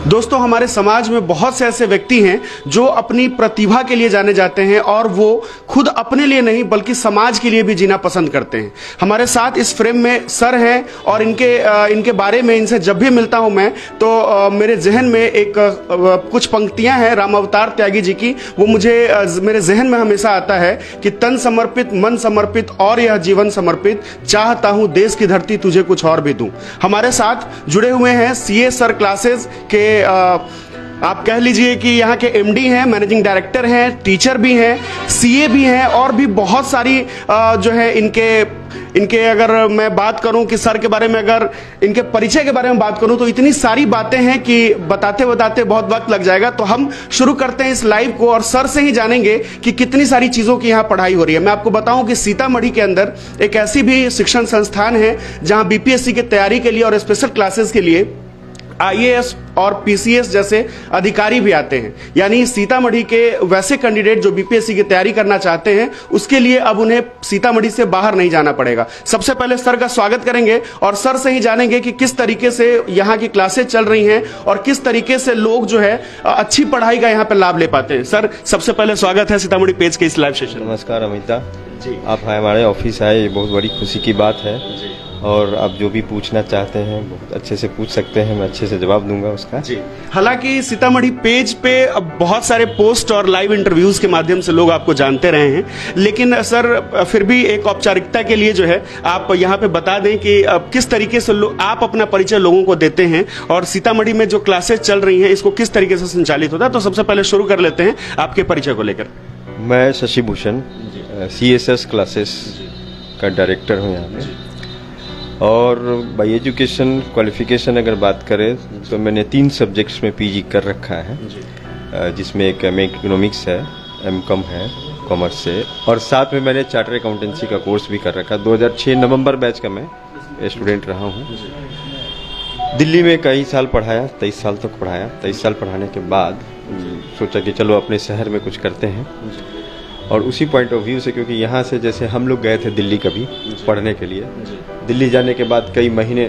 दोस्तों, हमारे समाज में बहुत से ऐसे व्यक्ति हैं जो अपनी प्रतिभा के लिए जाने जाते हैं और वो खुद अपने लिए नहीं बल्कि समाज के लिए भी जीना पसंद करते हैं। हमारे साथ इस फ्रेम में सर हैं और इनके बारे में इनसे जब भी मिलता हूं मैं तो मेरे जहन में एक कुछ पंक्तियां हैं राम अवतार त्यागी जी की। वो मुझे मेरे जहन में हमेशा आता है कि तन समर्पित, मन समर्पित और यह जीवन समर्पित, चाहता हूं देश की धरती तुझे कुछ और भी दूं। हमारे साथ जुड़े हुए हैं सीए सर क्लासेस के आप कह लीजिए कि यहाँ के एमडी हैं, मैनेजिंग डायरेक्टर हैं, टीचर भी हैं, सीए भी हैं और भी बहुत सारी जो है इनके अगर मैं बात करूं कि सर के बारे में, अगर इनके परिचय के बारे में बात करूं तो इतनी सारी बातें हैं कि बताते बताते बहुत वक्त लग जाएगा। तो हम शुरू करते हैं इस लाइव को और सर से ही जानेंगे कि कितनी सारी चीज़ों की यहाँ पढ़ाई हो रही है। मैं आपको बताऊं कि सीतामढ़ी के अंदर एक ऐसी भी शिक्षण संस्थान है जहाँ बीपीएससी की तैयारी के लिए और स्पेशल क्लासेस के लिए आईएएस और पीसीएस जैसे अधिकारी भी आते हैं। यानी सीतामढ़ी के वैसे कैंडिडेट जो बीपीएससी की तैयारी करना चाहते हैं उसके लिए अब उन्हें सीतामढ़ी से बाहर नहीं जाना पड़ेगा। सबसे पहले सर का स्वागत करेंगे और सर से ही जानेंगे कि किस तरीके से यहाँ की क्लासेस चल रही हैं और किस तरीके से लोग जो है अच्छी पढ़ाई का यहाँ पे लाभ ले पाते हैं। सर, सबसे पहले स्वागत है सीतामढ़ी पेज के इस लाइव सेशन। नमस्कार अमिता जी, आप हमारे ऑफिस आए, ये बहुत बड़ी खुशी की बात है और आप जो भी पूछना चाहते हैं बहुत अच्छे से पूछ सकते हैं, मैं अच्छे से जवाब दूंगा उसका। जी, हालांकि सीतामढ़ी पेज पे अब बहुत सारे पोस्ट और लाइव इंटरव्यूज के माध्यम से लोग आपको जानते रहे हैं, लेकिन सर फिर भी एक औपचारिकता के लिए जो है आप यहाँ पे बता दें कि किस तरीके से आप अपना परिचय लोगों को देते हैं और सीतामढ़ी में जो क्लासेस चल रही हैं इसको किस तरीके से संचालित होता है। तो सबसे पहले शुरू कर लेते हैं आपके परिचय को लेकर। मैं शशि भूषण सीएसएस क्लासेस का डायरेक्टर हूँ यहाँ पे, और बाई एजुकेशन क्वालिफिकेशन अगर बात करें तो मैंने 3 सब्जेक्ट्स में पीजी कर रखा है, जिसमें एक एमए इकोनॉमिक्स है, एमकॉम है कॉमर्स से, और साथ में मैंने चार्टर अकाउंटेंसी का कोर्स भी कर रखा है। 2006 नवंबर बैच का मैं स्टूडेंट रहा हूँ। दिल्ली में कई साल पढ़ाया, 23 साल तक पढ़ाया। 23 साल पढ़ाने के बाद सोचा कि चलो अपने शहर में कुछ करते हैं, और उसी पॉइंट ऑफ व्यू से, क्योंकि यहाँ से जैसे हम लोग गए थे दिल्ली कभी पढ़ने के लिए, दिल्ली जाने के बाद कई महीने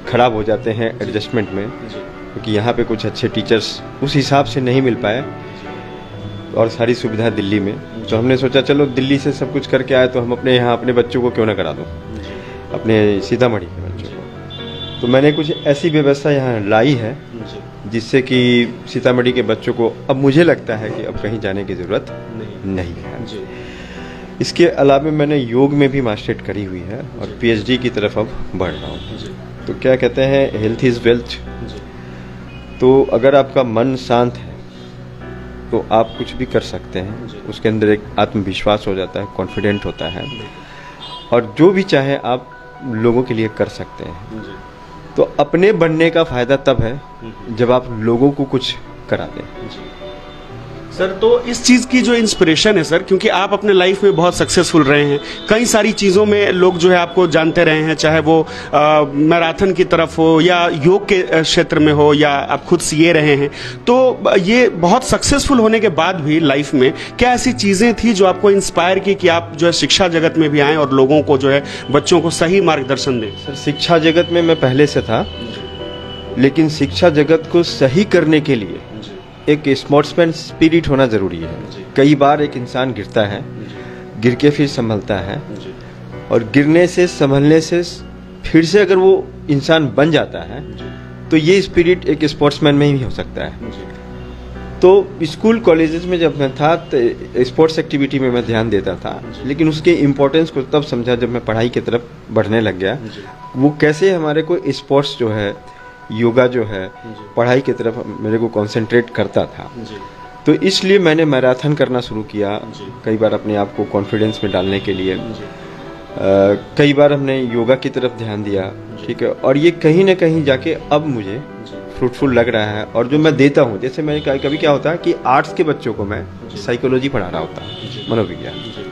खराब हो जाते हैं एडजस्टमेंट में, क्योंकि यहाँ पे कुछ अच्छे टीचर्स उस हिसाब से नहीं मिल पाए और सारी सुविधा दिल्ली में। तो हमने सोचा चलो दिल्ली से सब कुछ करके आए तो हम अपने यहाँ अपने बच्चों को क्यों ना करा दूँ, अपने सीतामढ़ी के बच्चों को। तो मैंने कुछ ऐसी व्यवस्था यहाँ लाई है जिससे कि सीतामढ़ी के बच्चों को अब मुझे लगता है कि अब कहीं जाने की ज़रूरत नहीं है। इसके अलावा मैंने योग में भी मास्टरेट करी हुई है और पीएचडी की तरफ अब बढ़ रहा हूँ। तो क्या कहते हैं, हेल्थ इज़ वेल्थ। तो अगर आपका मन शांत है तो आप कुछ भी कर सकते हैं, उसके अंदर एक आत्मविश्वास हो जाता है, कॉन्फिडेंट होता है, और जो भी चाहे आप लोगों के लिए कर सकते हैं। तो अपने बनने का फायदा तब है जब आप लोगों को कुछ करा दें। सर, तो इस चीज़ की जो इंस्पिरेशन है सर, क्योंकि आप अपने लाइफ में बहुत सक्सेसफुल रहे हैं, कई सारी चीज़ों में लोग जो है आपको जानते रहे हैं, चाहे वो मैराथन की तरफ हो या योग के क्षेत्र में हो या आप खुद सीए रहे हैं। तो ये बहुत सक्सेसफुल होने के बाद भी लाइफ में क्या ऐसी चीज़ें थी जो आपको इंस्पायर की कि आप जो है शिक्षा जगत में भी आएँ और लोगों को जो है बच्चों को सही मार्गदर्शन दें? सर, शिक्षा जगत में मैं पहले से था, लेकिन शिक्षा जगत को सही करने के लिए एक स्पोर्ट्समैन स्पिरिट होना ज़रूरी है। कई बार एक इंसान गिरता है, गिर के फिर संभलता है, और गिरने से संभलने से फिर से अगर वो इंसान बन जाता है तो ये स्पिरिट एक स्पोर्ट्समैन में ही हो सकता है। तो स्कूल कॉलेजेस में जब मैं था तो स्पोर्ट्स एक्टिविटी में मैं ध्यान देता था, लेकिन उसके इम्पोर्टेंस को तब समझा जब मैं पढ़ाई की तरफ बढ़ने लग गया। वो कैसे हमारे को स्पोर्ट्स जो है, योगा जो है, पढ़ाई की तरफ मेरे को कंसंट्रेट करता था। तो इसलिए मैंने मैराथन करना शुरू किया, कई बार अपने आप को कॉन्फिडेंस में डालने के लिए। कई बार हमने योगा की तरफ ध्यान दिया, ठीक है, और ये कहीं ना कहीं जाके अब मुझे फ्रूटफुल लग रहा है। और जो मैं देता हूँ, जैसे मैं कभी क्या होता है कि आर्ट्स के बच्चों को मैं साइकोलॉजी पढ़ा रहा होता है, मनोविज्ञान।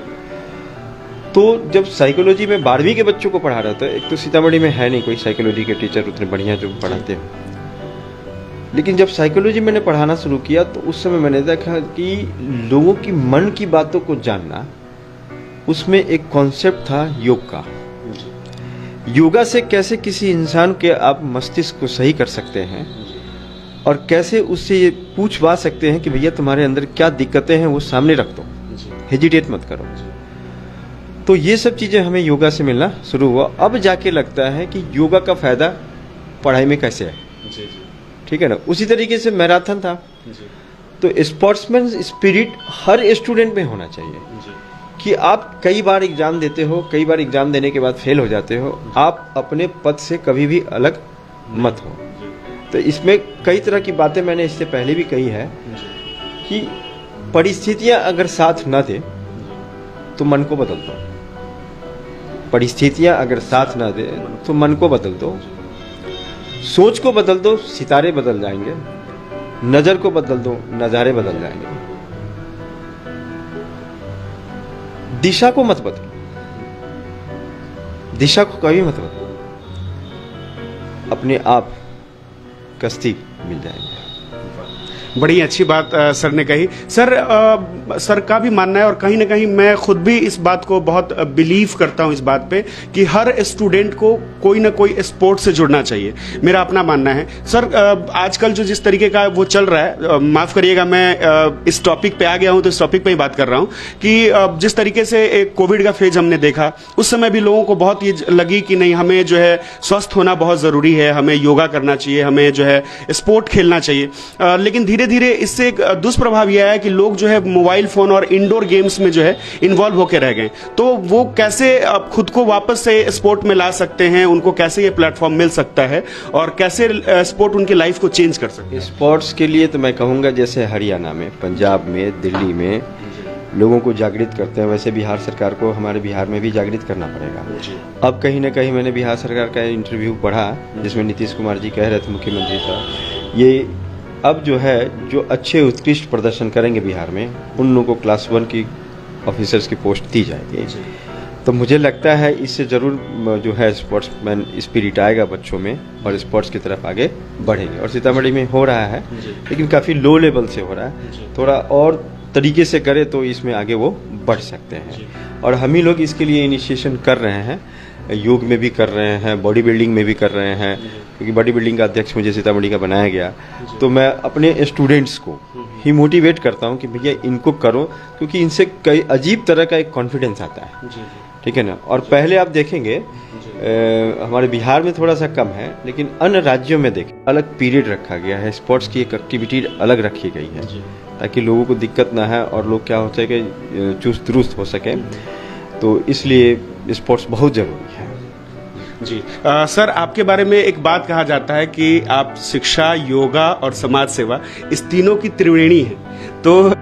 तो जब साइकोलॉजी में 12वीं के बच्चों को पढ़ा रहा था, एक तो सीतामढ़ी में है नहीं कोई साइकोलॉजी के टीचर उतने बढ़िया जो पढ़ाते हो, लेकिन जब साइकोलॉजी मैंने पढ़ाना शुरू किया तो उस समय मैंने देखा कि लोगों की मन की बातों को जानना, उसमें एक कॉन्सेप्ट था योग का। योगा से कैसे किसी इंसान के आप मस्तिष्क को सही कर सकते हैं, और कैसे उससे ये पूछवा सकते हैं कि भैया तुम्हारे अंदर क्या दिक्कतें हैं वो सामने रख दो, हेजिटेट मत करो। तो ये सब चीज़ें हमें योगा से मिलना शुरू हुआ। अब जाके लगता है कि योगा का फायदा पढ़ाई में कैसे है, ठीक है ना। उसी तरीके से मैराथन था, तो स्पोर्ट्समैन स्पिरिट हर स्टूडेंट में होना चाहिए कि आप कई बार एग्जाम देते हो, कई बार एग्जाम देने के बाद फेल हो जाते हो, आप अपने पद से कभी भी अलग मत हो। तो इसमें कई तरह की बातें मैंने इससे पहले भी कही है कि परिस्थितियां अगर साथ ना दे तो मन को बदल दो, परिस्थितियां अगर साथ ना दे तो मन को बदल दो, सोच को बदल दो, सितारे बदल जाएंगे, नजर को बदल दो, नजारे बदल जाएंगे। दिशा को मत बदलो, दिशा को कभी मत बदलो, अपने आप कश्ती मिल जाएंगे। बड़ी अच्छी बात सर ने कही। सर का भी मानना है और कहीं ना कहीं मैं खुद भी इस बात को बहुत बिलीव करता हूं इस बात पे कि हर स्टूडेंट को कोई ना कोई स्पोर्ट से जुड़ना चाहिए, मेरा अपना मानना है। सर आजकल जो जिस तरीके का वो चल रहा है, माफ करिएगा मैं इस टॉपिक पे आ गया हूं तो इस टॉपिक पे ही बात कर रहा हूं कि जिस तरीके से एक कोविड का फेज हमने देखा, उस समय भी लोगों को बहुत ये लगी कि नहीं हमें जो है स्वस्थ होना बहुत जरूरी है, हमें योगा करना चाहिए, हमें जो है स्पोर्ट खेलना चाहिए। लेकिन धीरे धीरे इससे एक दुष्प्रभाव यह है कि लोग जो है मोबाइल फोन और इंडोर गेम्स में जो है इन्वॉल्व होकर रह गए। तो वो कैसे खुद को वापस से स्पोर्ट में ला सकते हैं, उनको कैसे ये प्लेटफॉर्म मिल सकता है और कैसे स्पोर्ट उनकी लाइफ को चेंज कर सकते हैं? स्पोर्ट्स के लिए तो मैं कहूँगा जैसे हरियाणा में, पंजाब में, दिल्ली में लोगों को जागृत करते हैं, वैसे बिहार सरकार को हमारे बिहार में भी जागृत करना पड़ेगा। अब कहीं ना कहीं मैंने बिहार सरकार का इंटरव्यू पढ़ा जिसमें नीतीश कुमार जी कह रहे थे, मुख्यमंत्री साहब, ये अब जो है जो अच्छे उत्कृष्ट प्रदर्शन करेंगे बिहार में उन लोगों को क्लास 1 की ऑफिसर्स की पोस्ट दी जाएगी। तो मुझे लगता है इससे ज़रूर जो है स्पोर्ट्समैन स्पिरिट आएगा बच्चों में और स्पोर्ट्स की तरफ आगे बढ़ेंगे। और सीतामढ़ी में हो रहा है लेकिन काफ़ी लो लेवल से हो रहा है, थोड़ा और तरीके से करे तो इसमें आगे वो बढ़ सकते हैं। और हम ही लोग इसके लिए इनिशिएशन कर रहे हैं, योग में भी कर रहे हैं, बॉडी बिल्डिंग में भी कर रहे हैं, क्योंकि बॉडी बिल्डिंग का अध्यक्ष मुझे सीतामढ़ी का बनाया गया। तो मैं अपने स्टूडेंट्स को ही मोटिवेट करता हूं कि भैया इनको करो, क्योंकि इनसे कई अजीब तरह का एक कॉन्फिडेंस आता है, ठीक है ना। और पहले आप देखेंगे हमारे बिहार में थोड़ा सा कम है, लेकिन अन्य राज्यों में देखें अलग पीरियड रखा गया है, स्पोर्ट्स की एक एक्टिविटी अलग रखी गई है ताकि लोगों को दिक्कत ना है और लोग क्या हो सके चुस्त दुरुस्त हो सके। तो इसलिए स्पोर्ट्स बहुत ज़रूरी है जी। सर आपके बारे में एक बात कहा जाता है कि आप शिक्षा, योगा और समाज सेवा इस तीनों की त्रिवेणी है। तो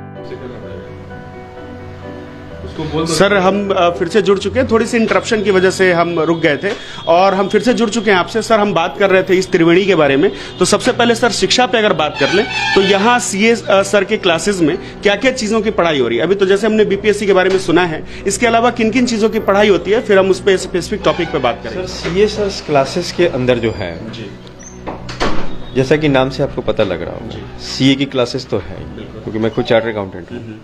सर हम फिर से जुड़ चुके हैं, थोड़ी सी इंटरप्शन की वजह से हम रुक गए थे और हम फिर से जुड़ चुके हैं आपसे। सर हम बात कर रहे थे इस त्रिवेणी के बारे में। तो सबसे पहले सर शिक्षा पे अगर बात कर लें तो यहाँ सीए सर के क्लासेस में क्या क्या चीज़ों की पढ़ाई हो रही है? अभी तो जैसे हमने बीपीएससी के बारे में सुना है, इसके अलावा किन किन चीज़ों की पढ़ाई होती है, फिर हम उस पर स्पेसिफिक टॉपिक पे बात करें। सर सीए सर क्लासेस के अंदर जो है जैसा कि नाम से आपको पता लग रहा होगा, सीए की क्लासेस तो है, क्योंकि मैं खुद चार्टर्ड अकाउंटेंट हूँ।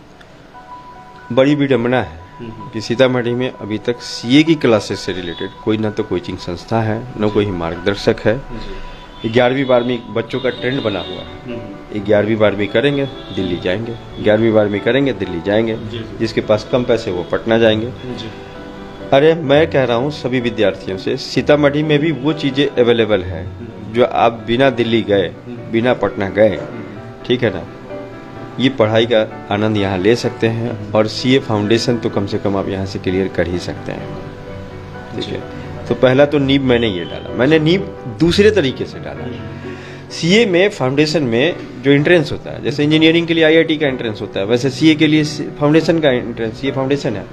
बड़ी विडम्बना है कि सीतामढ़ी में अभी तक सीए की क्लासेस से रिलेटेड कोई ना तो कोचिंग संस्था है, न कोई मार्गदर्शक है। 11वीं 12वीं बच्चों का ट्रेंड बना हुआ है, 11वीं 12वीं करेंगे दिल्ली जाएंगे, 11वीं 12वीं करेंगे दिल्ली जाएंगे, जिसके पास कम पैसे वो पटना जाएंगे। अरे मैं कह रहा हूँ सभी विद्यार्थियों से, सीतामढ़ी में भी वो चीज़ें अवेलेबल है जो आप बिना दिल्ली गए, बिना पटना गए, ठीक है ना, ये पढ़ाई का आनंद यहाँ ले सकते हैं। और सीए फाउंडेशन तो कम से कम आप यहाँ से क्लियर कर ही सकते हैं, ठीक है। तो पहला तो नींव मैंने ये डाला, मैंने नींव दूसरे तरीके से डाला। सीए में फाउंडेशन में जो एंट्रेंस होता है, जैसे इंजीनियरिंग के लिए आईआईटी का एंट्रेंस होता है, वैसे सीए के लिए फाउंडेशन का एंट्रेंस, सीए फाउंडेशन है।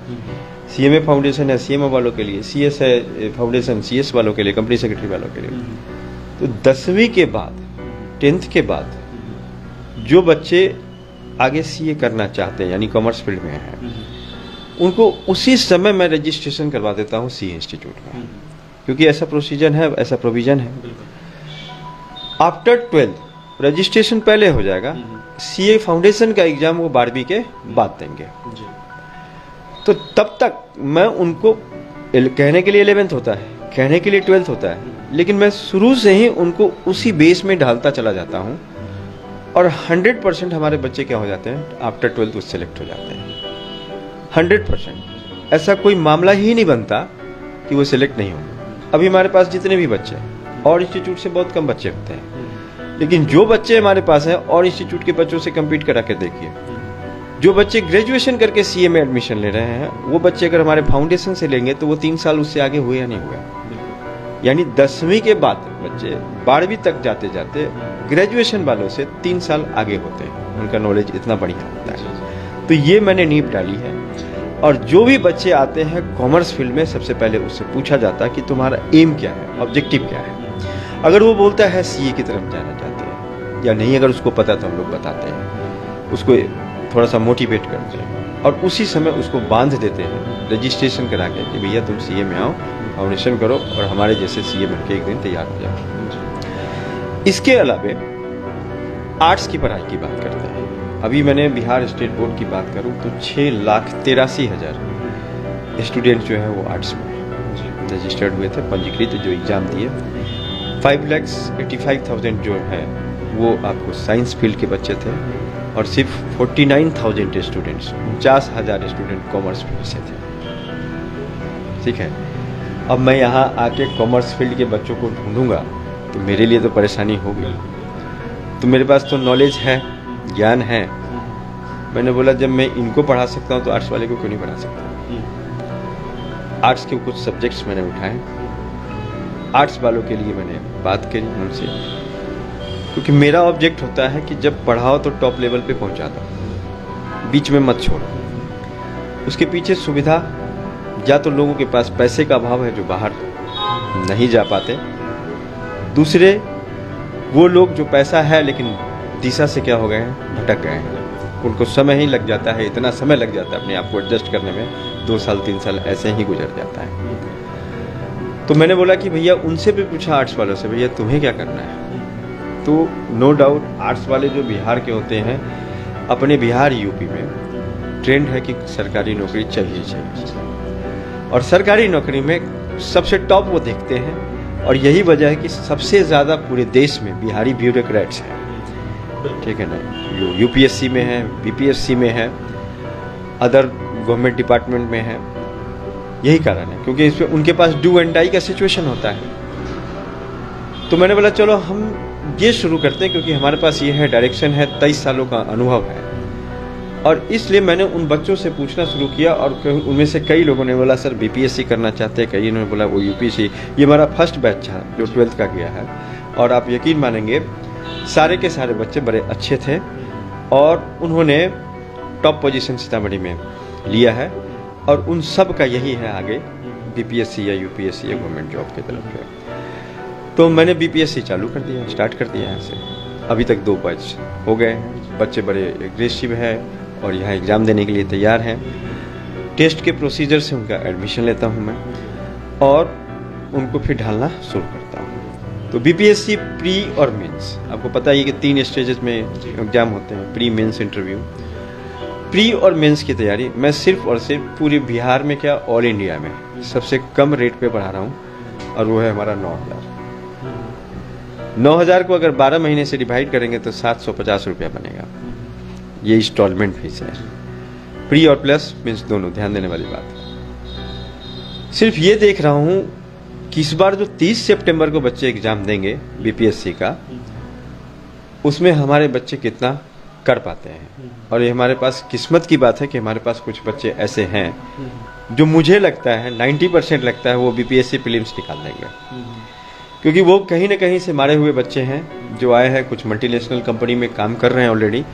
सीए में फाउंडेशन है सीएमओ वालों के लिए, सीएस है फाउंडेशन सीएस वालों के लिए, कंपनी सेक्रेटरी वालों के लिए। तो 10वीं के बाद, 10th के बाद जो बच्चे आगे सीए करना चाहते हैं, यानी कॉमर्स फील्ड में हैं, उनको उसी समय मैं रजिस्ट्रेशन करवा देता हूँ सीए इंस्टीट्यूट में, क्योंकि ऐसा प्रोसीजर है, ऐसा प्रोविजन है। आफ्टर 12th रजिस्ट्रेशन पहले हो जाएगा, सीए फाउंडेशन का एग्जाम वो 12वीं के बाद देंगे। तो तब तक मैं उनको, कहने के लिए 11th होता है, कहने के लिए 12th होता है, लेकिन मैं शुरू से ही उनको उसी बेस में ढालता चला जाता हूँ और 100% हमारे बच्चे क्या हो जाते हैं, आफ्टर 12th वो सेलेक्ट हो जाते हैं। 100%, ऐसा कोई मामला ही नहीं बनता कि वो सिलेक्ट नहीं होंगे। अभी हमारे पास जितने भी बच्चे हैं, और इंस्टीट्यूट से बहुत कम बच्चे होते हैं, लेकिन जो बच्चे हमारे पास हैं और इंस्टीट्यूट के बच्चों से कम्पीट करा के देखिए, जो बच्चे ग्रेजुएशन करके सीए में एडमिशन ले रहे हैं, वो बच्चे अगर हमारे फाउंडेशन से लेंगे तो वो 3 साल उससे आगे हुए या नहीं हुए। यानी 10वीं के बाद बच्चे 12वीं तक जाते जाते ग्रेजुएशन वालों से 3 साल आगे होते हैं, उनका नॉलेज इतना बढ़िया होता है। तो ये मैंने नींव डाली है। और जो भी बच्चे आते हैं कॉमर्स फील्ड में, सबसे पहले उससे पूछा जाता है कि तुम्हारा एम क्या है, ऑब्जेक्टिव क्या है। अगर वो बोलता है सीए की तरफ जाना चाहते हैं या नहीं, अगर उसको पता तो हम लोग बताते हैं, उसको थोड़ा सा मोटिवेट करते हैं और उसी समय उसको बांध देते हैं रजिस्ट्रेशन करा के कि भैया तुम सीए में आओ, फाउंडेशन करो और हमारे जैसे सीए बन के एक दिन तैयार हो जाओ। इसके अलावे आर्ट्स की पढ़ाई की बात करते हैं। अभी मैंने बिहार स्टेट बोर्ड की बात करूं तो 6,83,000 स्टूडेंट जो है वो आर्ट्स में रजिस्टर्ड हुए थे, पंजीकृत जो एग्ज़ाम दिए। 5,85,000 जो है वो आपको साइंस फील्ड के बच्चे थे और सिर्फ 49,000 स्टूडेंट्स, 49,000 स्टूडेंट कॉमर्स फील्ड से थे। ठीक है, अब मैं यहाँ आके कॉमर्स फील्ड के बच्चों को ढूंढूंगा तो मेरे लिए तो परेशानी होगी। तो मेरे पास तो नॉलेज है, ज्ञान है। मैंने बोला जब मैं इनको पढ़ा सकता हूँ तो आर्ट्स वाले को क्यों नहीं पढ़ा सकता। आर्ट्स के कुछ सब्जेक्ट्स मैंने उठाए, आर्ट्स वालों के लिए मैंने बात करी उनसे, क्योंकि मेरा ऑब्जेक्ट होता है कि जब पढ़ाओ तो टॉप लेवल पे पहुंचा दो, बीच में मत छोड़ो। उसके पीछे सुविधा, या तो लोगों के पास पैसे का अभाव है जो बाहर नहीं जा पाते, दूसरे वो लोग जो पैसा है लेकिन दिशा से क्या हो गए हैं, भटक गए हैं। उनको समय ही लग जाता है, इतना समय लग जाता है अपने आप को एडजस्ट करने में, 2 साल 3 साल ऐसे ही गुजर जाता है। तो मैंने बोला कि भैया उनसे भी पूछा आर्ट्स वालों से, भैया तुम्हें क्या करना है। तो नो डाउट आर्ट्स वाले जो बिहार के होते हैं, अपने बिहार यूपी में ट्रेंड है कि सरकारी नौकरी चाहिए। और सरकारी नौकरी में सबसे टॉप वो देखते हैं, और यही वजह है कि सबसे ज़्यादा पूरे देश में बिहारी ब्यूरोक्रेट्स हैं। ठीक है ना, जो यूपीएससी में है, बीपीएससी में है, अदर गवर्नमेंट डिपार्टमेंट में है। यही कारण है, क्योंकि इसमें उनके पास डू एंड डाई का सिचुएशन होता है। तो मैंने बोला चलो हम ये शुरू करते हैं, क्योंकि हमारे पास ये है डायरेक्शन है, 23 सालों का अनुभव है। और इसलिए मैंने उन बच्चों से पूछना शुरू किया, और उनमें से कई लोगों ने बोला सर बीपीएससी करना चाहते हैं, कई ने बोला वो यूपीएससी। ये हमारा फर्स्ट बैच था जो 12th का गया है, और आप यकीन मानेंगे सारे के सारे बच्चे बड़े अच्छे थे और उन्होंने टॉप पोजीशन सीतामढ़ी में लिया है। और उन सब का यही है आगे बीपीएससी या यूपीएससी या गवर्नमेंट जॉब की तरफ है। तो मैंने बीपीएससी चालू कर दिया, स्टार्ट कर दिया यहाँ से। अभी तक 2 बैच हो गए हैं, बच्चे बड़े एग्रेसिव हैं और यहाँ एग्ज़ाम देने के लिए तैयार हैं। टेस्ट के प्रोसीजर से उनका एडमिशन लेता हूँ मैं और उनको फिर ढालना शुरू करता हूँ। तो बीपीएससी प्री और मेंस, आपको पता ही है कि 3 स्टेजेस में एग्जाम होते हैं, प्री मेंस इंटरव्यू। प्री और मेंस की तैयारी मैं सिर्फ और सिर्फ पूरे बिहार में क्या ऑल इंडिया में सबसे कम रेट पे पढ़ा रहा हूँ, और वो है हमारा 9,000। 9,000 को अगर 12 महीने से डिवाइड करेंगे तो 750 रुपया बनेगा। ये इंस्टॉलमेंट फीस है, प्री और प्लस मीन्स दोनों, ध्यान देने वाली बात। सिर्फ ये देख रहा हूँ कि इस बार जो 30 सितंबर को बच्चे एग्जाम देंगे बीपीएससी का, उसमें हमारे बच्चे कितना कर पाते हैं। और ये हमारे पास किस्मत की बात है कि हमारे पास कुछ बच्चे ऐसे हैं जो मुझे लगता है 90% लगता है वो बीपीएससी प्रीलिम्स निकाल देंगे, क्योंकि वो कहीं ना कहीं से मारे हुए बच्चे हैं जो आए हैं, कुछ मल्टीनेशनल कंपनी में काम कर रहे हैं ऑलरेडी,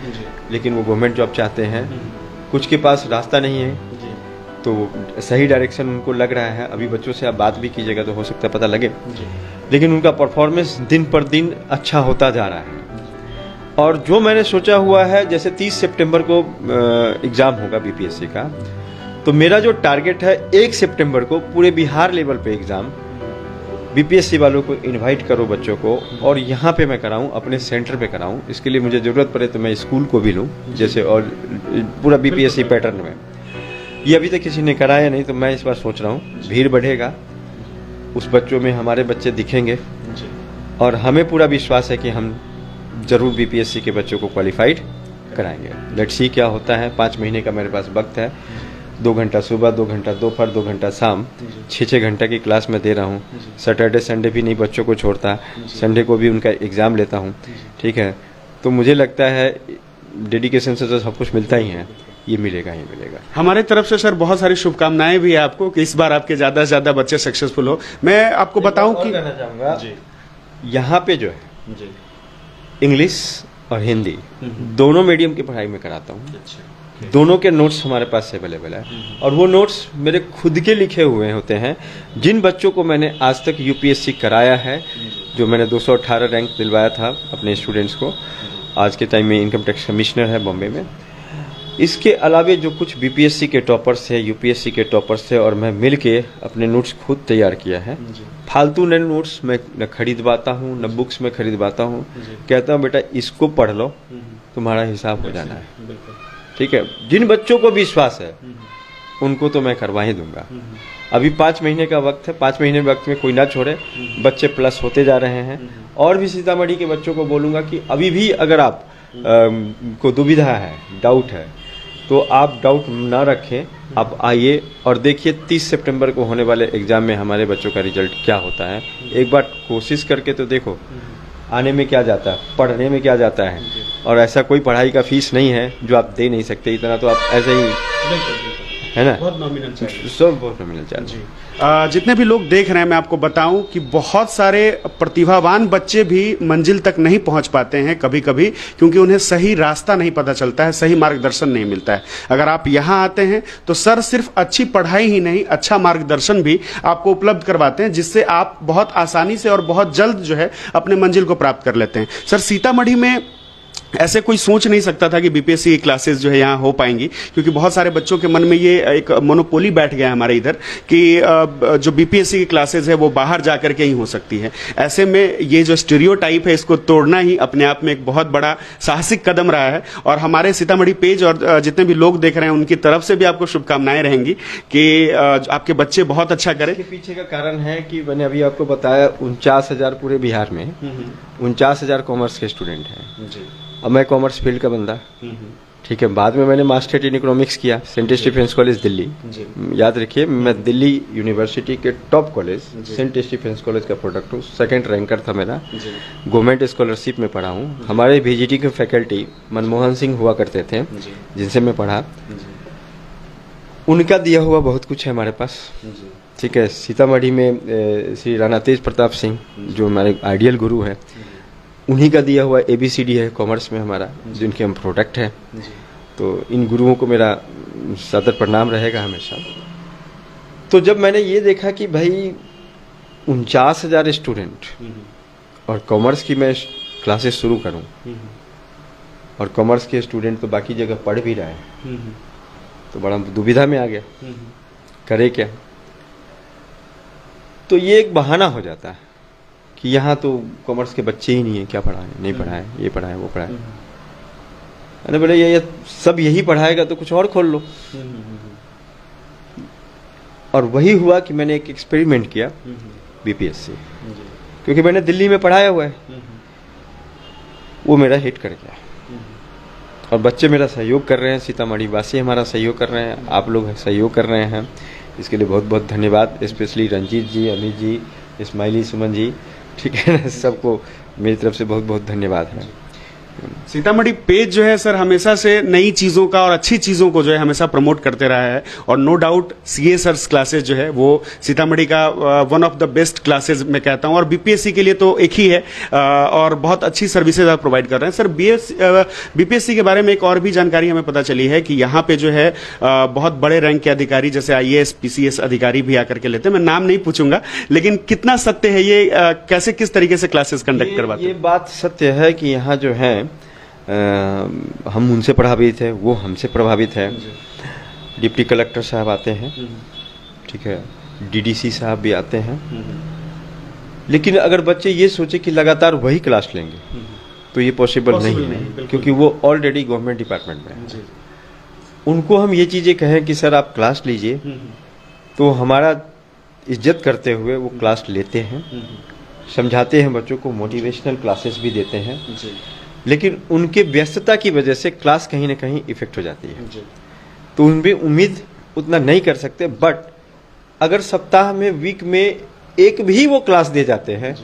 लेकिन वो गवर्नमेंट जॉब चाहते हैं। कुछ के पास रास्ता नहीं है, तो सही डायरेक्शन उनको लग रहा है। अभी बच्चों से आप बात भी कीजिएगा तो हो सकता है पता लगे, लेकिन उनका परफॉर्मेंस दिन पर दिन अच्छा होता जा रहा है। और जो मैंने सोचा हुआ है, जैसे 30 सितंबर को एग्ज़ाम होगा बीपीएससी का, तो मेरा जो टारगेट है 1 सितंबर को पूरे बिहार लेवल पे एग्ज़ाम बीपीएससी वालों को इनवाइट करो बच्चों को, और यहाँ पे मैं कराऊँ, अपने सेंटर पे कराऊँ। इसके लिए मुझे ज़रूरत पड़े तो मैं स्कूल को भी लूँ, जैसे और पूरा बीपीएससी पैटर्न में। ये अभी तक किसी ने कराया नहीं, तो मैं इस बार सोच रहा हूँ भीड़ बढ़ेगा, उस बच्चों में हमारे बच्चे दिखेंगे, और हमें पूरा विश्वास है कि हम ज़रूर बीपीएससी के बच्चों को क्वालिफाइड कराएंगे। लेट्स सी क्या होता है। 5 महीने का मेरे पास वक्त है। 2 घंटा सुबह, 2 घंटा दोपहर, 2 घंटा शाम, 6-6 घंटा की क्लास में दे रहा हूँ। सैटरडे संडे भी नहीं बच्चों को छोड़ता, संडे को भी उनका एग्ज़ाम लेता हूँ। ठीक है, तो मुझे लगता है डेडिकेशन से तो सब कुछ मिलता ही है, ये मिलेगा ही मिलेगा। हमारे तरफ से सर बहुत सारी शुभकामनाएं भी है आपको कि इस बार आपके ज्यादा से ज्यादा बच्चे सक्सेसफुल हो। मैं आपको बताऊं कि कहना चाहूँगा यहाँ पे जो है इंग्लिश और हिंदी दोनों मीडियम की पढ़ाई में कराता हूँ। दोनों के नोट्स हमारे पास अवेलेबल है और वो नोट्स मेरे खुद के लिखे हुए होते हैं। जिन बच्चों को मैंने आज तक यूपीएससी कराया है, जो मैंने 218 रैंक दिलवाया था अपने स्टूडेंट्स को, आज के टाइम में इनकम टैक्स कमिश्नर है बॉम्बे में। इसके अलावे जो कुछ बीपीएससी के टॉपर्स है, यूपीएससी के टॉपर्स है, और मैं मिल के अपने नोट्स खुद तैयार किया है। फालतू न नोट्स मैं न खरीदवाता हूँ, न बुक्स में खरीदवाता हूँ। कहता हूँ बेटा इसको पढ़ लो, तुम्हारा हिसाब हो जाना है। ठीक है, जिन बच्चों को विश्वास है उनको तो मैं करवा ही दूंगा। अभी 5 महीने का वक्त है, 5 महीने वक्त में कोई ना छोड़े। बच्चे प्लस होते जा रहे हैं। और भी सीतामढ़ी के बच्चों को बोलूँगा कि अभी भी अगर आप को दुविधा है, डाउट है, तो आप डाउट ना रखें, आप आइए और देखिए 30 सितंबर को होने वाले एग्जाम में हमारे बच्चों का रिजल्ट क्या होता है। एक बार कोशिश करके तो देखो, आने में क्या जाता है, पढ़ने में क्या जाता है। और ऐसा कोई पढ़ाई का फीस नहीं है जो आप दे नहीं सकते, इतना तो आप ऐसे ही है ना, बहुत नॉमिनल चार्ज, सब बहुत नॉमिनल चार्ज। जितने भी लोग देख रहे हैं, मैं आपको बताऊं कि बहुत सारे प्रतिभावान बच्चे भी मंजिल तक नहीं पहुंच पाते हैं कभी कभी, क्योंकि उन्हें सही रास्ता नहीं पता चलता है, सही मार्गदर्शन नहीं मिलता है। अगर आप यहां आते हैं तो सर सिर्फ अच्छी पढ़ाई ही नहीं, अच्छा मार्गदर्शन भी आपको उपलब्ध करवाते हैं, जिससे आप बहुत आसानी से और बहुत जल्द जो है अपने मंजिल को प्राप्त कर लेते हैं। सर सीतामढ़ी में ऐसे कोई सोच नहीं सकता था कि बीपीएससी की क्लासेस जो है यहाँ हो पाएंगी, क्योंकि बहुत सारे बच्चों के मन में ये एक मोनोपोली बैठ गया है हमारे इधर कि जो बीपीएससी की क्लासेस है वो बाहर जाकर के ही हो सकती है। ऐसे में ये जो स्टीरियोटाइप है, इसको तोड़ना ही अपने आप में एक बहुत बड़ा साहसिक कदम रहा है। और हमारे सीतामढ़ी पेज और जितने भी लोग देख रहे हैं उनकी तरफ से भी आपको शुभकामनाएं रहेंगी कि आपके बच्चे बहुत अच्छा करें। इसके पीछे का कारण है कि मैंने अभी आपको बताया 49,000 पूरे बिहार में 49,000 कॉमर्स के स्टूडेंट हैं। अब मैं कॉमर्स फील्ड का बंदा, ठीक है। बाद में मैंने मास्टर इन इकोनॉमिक्स किया सेंट स्टीफेंस कॉलेज दिल्ली। याद रखिए, मैं दिल्ली यूनिवर्सिटी के top college saint Stephen's college का प्रोडक्ट हूँ। 2nd रैंकर था मेरा। गवर्नमेंट स्कॉलरशिप में पढ़ा हूँ। हमारे VGT के फैकल्टी मनमोहन सिंह हुआ करते थे, जिनसे मैं पढ़ा। उनका दिया हुआ बहुत कुछ है हमारे पास, ठीक है। सीतामढ़ी में श्री राणा तेज प्रताप सिंह जो हमारे आइडियल गुरु है, उन्हीं का दिया हुआ ABCD है कॉमर्स में हमारा, जिनके हम प्रोडक्ट हैं। तो इन गुरुओं को मेरा सादर प्रणाम रहेगा हमेशा। तो जब मैंने ये देखा कि भाई 49,000 स्टूडेंट और कॉमर्स की मैं क्लासेस शुरू करूं, और कॉमर्स के स्टूडेंट तो बाकी जगह पढ़ भी रहे हैं, तो बड़ा दुविधा में आ गया, करे क्या। तो ये एक बहाना हो जाता है कि यहाँ तो कॉमर्स के बच्चे ही नहीं है, क्या पढ़ाएं, नहीं पढ़ाएं, ये पढ़ाएं, वो पढ़ाएं। अरे बोले ये सब यही पढ़ाएगा तो कुछ और खोल लो। और वही हुआ कि मैंने एक एक्सपेरिमेंट किया बीपीएससी, क्योंकि मैंने दिल्ली में पढ़ाया हुआ है, वो मेरा हिट कर गया। और बच्चे मेरा सहयोग कर रहे हैं, सीतामढ़ी वासी हमारा सहयोग कर रहे हैं, आप लोग सहयोग कर रहे हैं, इसके लिए बहुत बहुत धन्यवाद। स्पेशली रंजीत जी, अमित जी, इस्माइली, सुमन जी, ठीक है ना, सबको मेरी तरफ से बहुत बहुत धन्यवाद है। सीतामढ़ी पेज जो है सर हमेशा से नई चीजों का और अच्छी चीजों को जो है हमेशा प्रमोट करते रहा है। और no doubt CA sir's classes जो है वो सीतामढ़ी का one of the best classes मैं कहता हूं। और बीपीएससी के लिए तो एक ही है, और बहुत अच्छी सर्विसेज आप प्रोवाइड कर रहे हैं। सर बीपीएससी के बारे में एक और भी जानकारी हमें पता चली है कि यहाँ पे जो है बहुत बड़े रैंक के अधिकारी जैसे IAS PCS अधिकारी भी आकर के लेते हैं। मैं नाम नहीं पूछूंगा, लेकिन कितना सत्य है ये, कैसे किस तरीके से क्लासेस कंडक्ट करवाते हैं? ये बात सत्य है कि यहाँ जो है हम उनसे प्रभावित है, वो हमसे प्रभावित है। डिप्टी कलेक्टर साहब आते हैं, ठीक है, DDC साहब भी आते हैं। लेकिन अगर बच्चे ये सोचे कि लगातार वही क्लास लेंगे तो ये पॉसिबल नहीं है, क्योंकि वो ऑलरेडी गवर्नमेंट डिपार्टमेंट में है। उनको हम ये चीज़ें कहें कि सर आप क्लास लीजिए, तो हमारा इज्जत करते हुए वो क्लास लेते हैं, समझाते हैं बच्चों को, मोटिवेशनल क्लासेस भी देते हैं। लेकिन उनके व्यस्तता की वजह से क्लास कहीं ना कहीं इफेक्ट हो जाती है, तो उनमें उम्मीद उतना नहीं कर सकते। बट अगर सप्ताह में, वीक में एक भी वो क्लास दे जाते हैं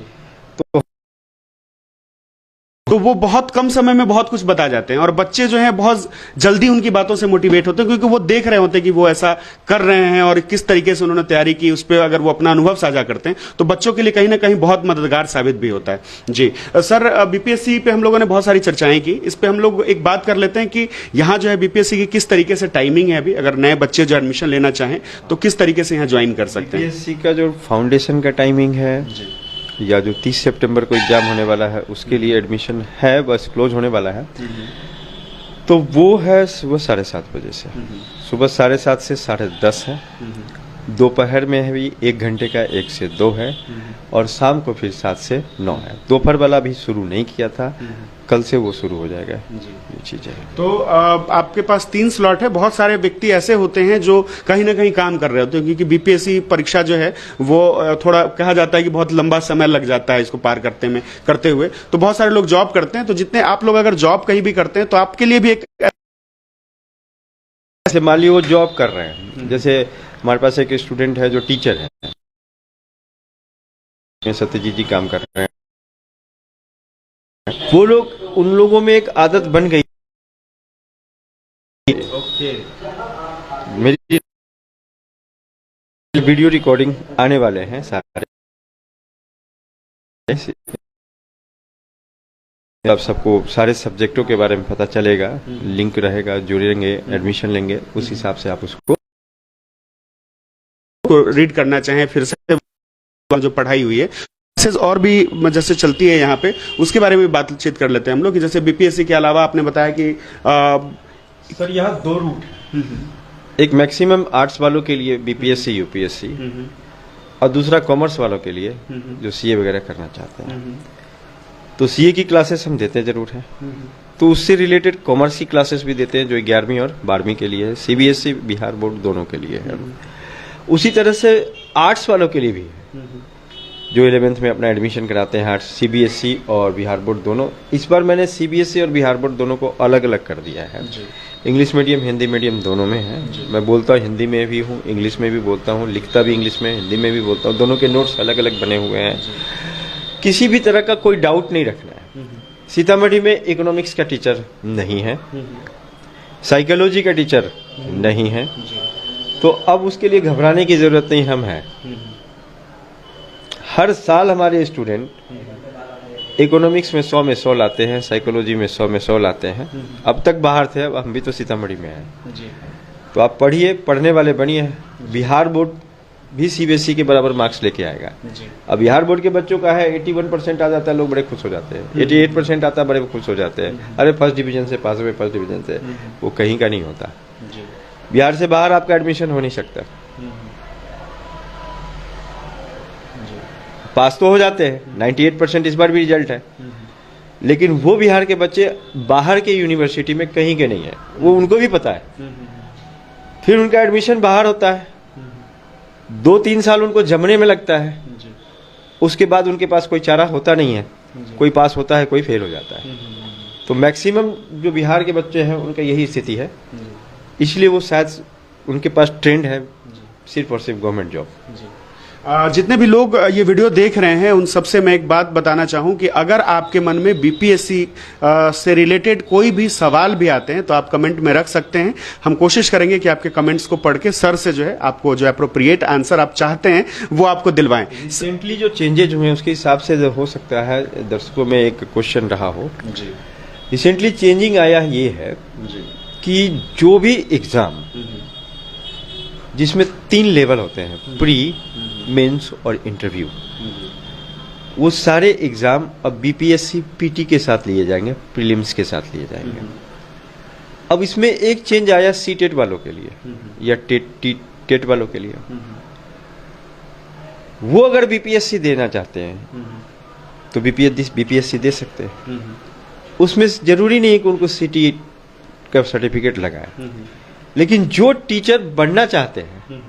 तो वो बहुत कम समय में बहुत कुछ बता जाते हैं, और बच्चे जो हैं बहुत जल्दी उनकी बातों से मोटिवेट होते हैं, क्योंकि वो देख रहे होते हैं कि वो ऐसा कर रहे हैं और किस तरीके से उन्होंने तैयारी की, उस पर अगर वो अपना अनुभव साझा करते हैं तो बच्चों के लिए कहीं ना कहीं बहुत मददगार साबित भी होता है। जी सर, बीपीएससी पे हम लोगों ने बहुत सारी चर्चाएं की, इस पे हम लोग एक बात कर लेते हैं कि यहाँ जो है बीपीएससी की किस तरीके से टाइमिंग है अभी, अगर नए बच्चे जो एडमिशन लेना चाहें तो किस तरीके से यहाँ ज्वाइन कर सकते हैं? बीपीएससी का जो फाउंडेशन का टाइमिंग है, या जो 30 सितंबर को एग्जाम होने वाला है उसके लिए एडमिशन है, बस क्लोज होने वाला है, तो वो है सुबह 7:30 बजे से। सुबह 7:30 से 10:30 है, दोपहर में भी 1 घंटे का 1 से 2 है, और शाम को फिर 7 से 9 है। दोपहर वाला भी शुरू नहीं किया था, कल से वो शुरू हो जाएगा ये चीजें। तो आपके पास 3 स्लॉट है। बहुत सारे व्यक्ति ऐसे होते हैं जो कहीं ना कहीं काम कर रहे होते हैं, क्योंकि बीपीएससी परीक्षा जो है वो थोड़ा कहा जाता है कि बहुत लंबा समय लग जाता है इसको पार करते हुए, तो बहुत सारे लोग जॉब करते हैं। तो जितने आप लोग अगर जॉब कहीं भी करते हैं तो आपके लिए भी एक, जैसे मान लीजिए वो जॉब कर रहे हैं, जैसे हमारे पास एक स्टूडेंट है जो टीचर है, सत्यजीत जी काम कर रहे हैं, वो लोग, उन लोगों में एक आदत बन गई। मेरी वीडियो रिकॉर्डिंग आने वाले हैं सारे, अब सबको सारे सब्जेक्टों के बारे में पता चलेगा, लिंक रहेगा, जुड़ेंगे, एडमिशन लेंगे, उस हिसाब से आप उसको रीड करना चाहें फिर से जो पढ़ाई हुई है और भी जैसे चलती है यहाँ पे, उसके बारे में बातचीत कर लेते हैं हम लोग कि जैसे बीपीएससी के अलावा आपने बताया कि सर यहाँ 2 रूट, एक मैक्सिमम आर्ट्स वालों के लिए बीपीएससी यूपीएससी, और दूसरा कॉमर्स वालों के लिए जो सीए वगैरह करना चाहते हैं। तो सीए की क्लासेस हम देते जरूर हैं, तो उससे रिलेटेड कॉमर्स की क्लासेस भी देते हैं जो 11वीं और 12वीं के लिए है, सीबीएसई बिहार बोर्ड दोनों के लिए है। उसी तरह से आर्ट्स वालों के लिए भी है, जो 11th में अपना एडमिशन कराते हैं आर्ट्स, सीबीएसई और बिहार बोर्ड दोनों। इस बार मैंने सीबीएसई और बिहार बोर्ड दोनों को अलग अलग कर दिया है। इंग्लिश मीडियम, हिंदी मीडियम दोनों में है। मैं बोलता हिंदी में भी हूँ, इंग्लिश में भी बोलता हूँ, लिखता भी इंग्लिश में, हिंदी में भी बोलता हूँ। दोनों के नोट्स अलग अलग बने हुए हैं, किसी भी तरह का कोई डाउट नहीं रखना है। सीतामढ़ी में इकोनॉमिक्स का टीचर नहीं है, साइकोलॉजी का टीचर नहीं है, तो अब उसके लिए घबराने की जरूरत नहीं, हम हैं। हर साल हमारे स्टूडेंट इकोनॉमिक्स में 100 में 100 लाते हैं, साइकोलॉजी में 100 में 100 लाते हैं। अब तक बाहर थे, अब हम भी तो सीतामढ़ी में हैं। तो आप पढ़िए, पढ़ने वाले बनिए। बिहार बोर्ड भी सीबीएसई के बराबर मार्क्स लेके आएगा। अब बिहार बोर्ड के बच्चों का है 81% आ जाता है, लोग बड़े खुश हो जाते हैं। 88% आता है, बड़े खुश हो जाते हैं। अरे फर्स्ट डिवीजन से पास हुए, फर्स्ट डिवीजन से, वो कहीं का नहीं होता। बिहार से बाहर आपका एडमिशन हो नहीं सकता। पास तो हो जाते हैं, 98% इस बार भी रिजल्ट है, लेकिन वो बिहार के बच्चे बाहर के यूनिवर्सिटी में कहीं के नहीं है, वो उनको भी पता है। फिर उनका एडमिशन बाहर होता है, 2-3 साल उनको जमने में लगता है, उसके बाद उनके पास कोई चारा होता नहीं है, कोई पास होता है, कोई फेल हो जाता है। तो मैक्सिमम जो बिहार के बच्चे हैं उनका यही स्थिति है, इसलिए वो शायद उनके पास ट्रेंड है सिर्फ और सिर्फ गवर्नमेंट जॉब। जितने भी लोग ये वीडियो देख रहे हैं उन सबसे मैं एक बात बताना चाहूं कि अगर आपके मन में बीपीएससी से रिलेटेड कोई भी सवाल भी आते हैं तो आप कमेंट में रख सकते हैं। हम कोशिश करेंगे कि आपके कमेंट्स को पढ़ के सर से जो है आपको जो अप्रोप्रिएट आंसर आप चाहते हैं वो आपको दिलवाएं। रिसेंटली जो चेंजेज हुए उसके हिसाब से जो हो सकता है दर्शकों में एक क्वेश्चन रहा हो। रिसेंटली चेंजिंग आया ये है कि जो भी एग्जाम जिसमें 3 लेवल होते हैं, प्री, मेंस और इंटरव्यू, वो सारे एग्जाम अब बीपीएससी पीटी के साथ लिए जाएंगे, प्रीलिम्स के साथ लिए जाएंगे। अब इसमें एक चेंज आया सीटेट वालों के लिए या टेट वालों के लिए। वो अगर बीपीएससी देना चाहते हैं तो बीपीएससी दे सकते हैं। उसमें जरूरी नहीं कि उनको सीटी का सर्टिफिकेट लगाए, लेकिन जो टीचर बनना चाहते हैं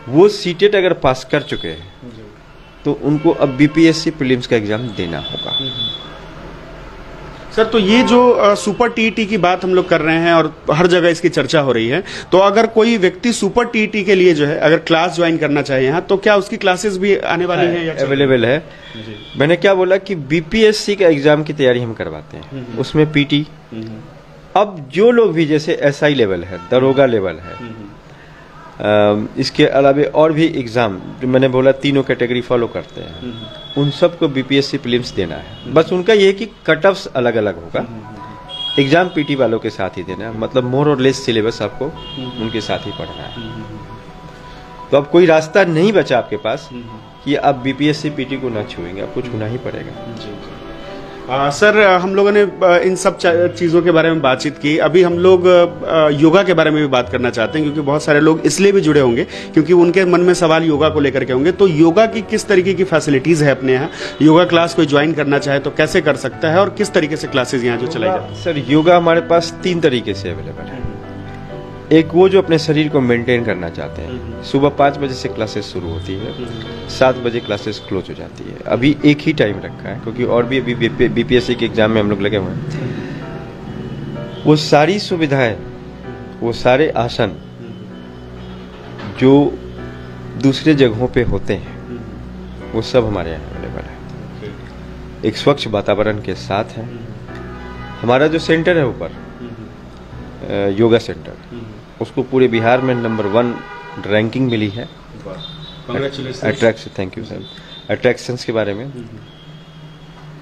वो सीटेट अगर पास कर चुके हैं तो उनको अब बीपीएससी प्रीलिम्स का एग्जाम देना होगा। सर, तो ये जो सुपर टीईटी की बात हम लोग कर रहे हैं और हर जगह इसकी चर्चा हो रही है, तो अगर कोई व्यक्ति सुपर टीईटी के लिए जो है अगर क्लास ज्वाइन करना चाहे यहाँ, तो क्या उसकी क्लासेस भी आने वाली हैं या अवेलेबल है? मैंने क्या बोला कि बीपीएससी का एग्जाम की तैयारी हम करवाते हैं, उसमें पीटी। अब जो लोग भी जैसे एसआई लेवल है, दरोगा लेवल है, इसके अलावा और भी एग्जाम जो मैंने बोला तीनों कैटेगरी फॉलो करते हैं, उन सबको बीपीएससी प्रीलिम्स देना है। बस उनका ये है कि कट ऑफ्स अलग अलग होगा, एग्जाम पीटी वालों के साथ ही देना है, मतलब मोर और लेस सिलेबस आपको उनके साथ ही पढ़ना है। तो अब कोई रास्ता नहीं बचा आपके पास कि आप बीपीएससी पीटी को ना छुएंगे, आपको छूना ही पड़ेगा। सर, हम लोगों ने इन सब चीज़ों के बारे में बातचीत की। अभी हम लोग योगा के बारे में भी बात करना चाहते हैं, क्योंकि बहुत सारे लोग इसलिए भी जुड़े होंगे क्योंकि उनके मन में सवाल योगा को लेकर के होंगे। तो योगा की किस तरीके की फैसिलिटीज़ है अपने यहाँ? योगा क्लास कोई ज्वाइन करना चाहे तो कैसे कर सकता है और किस तरीके से क्लासेज यहाँ जो चलाई जाती है? सर, योगा हमारे पास 3 तरीके से अवेलेबल है। एक वो जो अपने शरीर को मेंटेन करना चाहते हैं, सुबह 5 बजे से क्लासेस शुरू होती है, 7 बजे क्लासेस क्लोज हो जाती है। अभी एक ही टाइम रखा है क्योंकि और भी अभी बीपीएससी के एग्जाम में हम लोग लगे हुए हैं। वो सारी सुविधाएं, वो सारे आसन जो दूसरे जगहों पे होते हैं, वो सब हमारे यहाँ अवेलेबल है। एक स्वच्छ वातावरण के साथ है। हमारा जो सेंटर है ऊपर, योगा सेंटर, उसको पूरे बिहार में नंबर 1 रैंकिंग मिली है। Thank you sir. अट्रैक्शंस के बारे में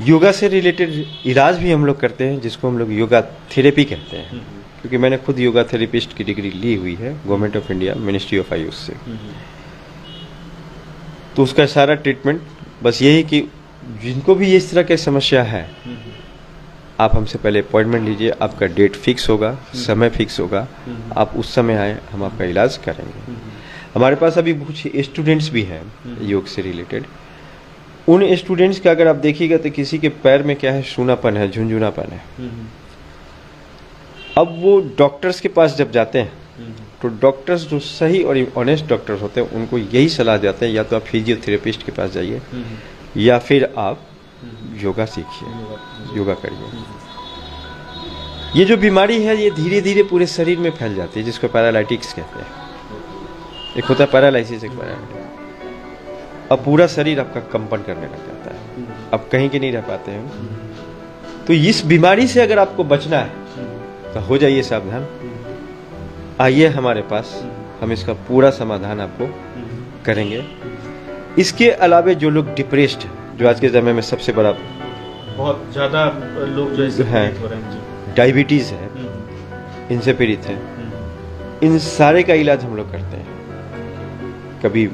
योगा से रिलेटेड इलाज भी हम लोग करते हैं, जिसको हम लोग योगा थेरेपी कहते हैं, क्योंकि मैंने खुद योगा थेरेपिस्ट की डिग्री ली हुई है government of India, ministry of Ayush से। तो उसका सारा ट्रीटमेंट बस यही कि जिनको भी इस तरह की समस्या है, आप हमसे पहले अपॉइंटमेंट लीजिए, आपका डेट फिक्स होगा, समय फिक्स होगा, आप उस समय आए, हम आपका इलाज करेंगे। हमारे पास अभी कुछ स्टूडेंट्स भी हैं योग से रिलेटेड। उन स्टूडेंट्स का अगर आप देखिएगा तो किसी के पैर में क्या है, सूनापन है, झुंझुनापन है। अब वो डॉक्टर्स के पास जब जाते हैं तो डॉक्टर्स जो सही और ऑनेस्ट डॉक्टर्स होते हैं, उनको यही सलाह देते हैं, या तो आप फिजियोथेरेपिस्ट के पास जाइए या फिर आप योगा सीखिए, योगा करिए। ये जो बीमारी है, ये धीरे धीरे पूरे शरीर में फैल जाती है, जिसको पैरालाइटिक्स कहते हैं। एक होता है पैरालिसिस, एक पैरालाइटिक्स। अब पूरा शरीर आपका कंपन करने लग जाता है, अब कहीं के नहीं रह पाते हैं। तो इस बीमारी से अगर आपको बचना है तो हो जाइए सावधान, आइए हमारे पास, हम इसका पूरा समाधान आपको करेंगे। इसके अलावा जो लोग डिप्रेस्ड हैं, जो आज के समय में सबसे बड़ा बहुत ज्यादा लोग जो है, डायबिटीज है, इनसे पीड़ित है, इन सारे का इलाज हम लोग करते हैं। कभी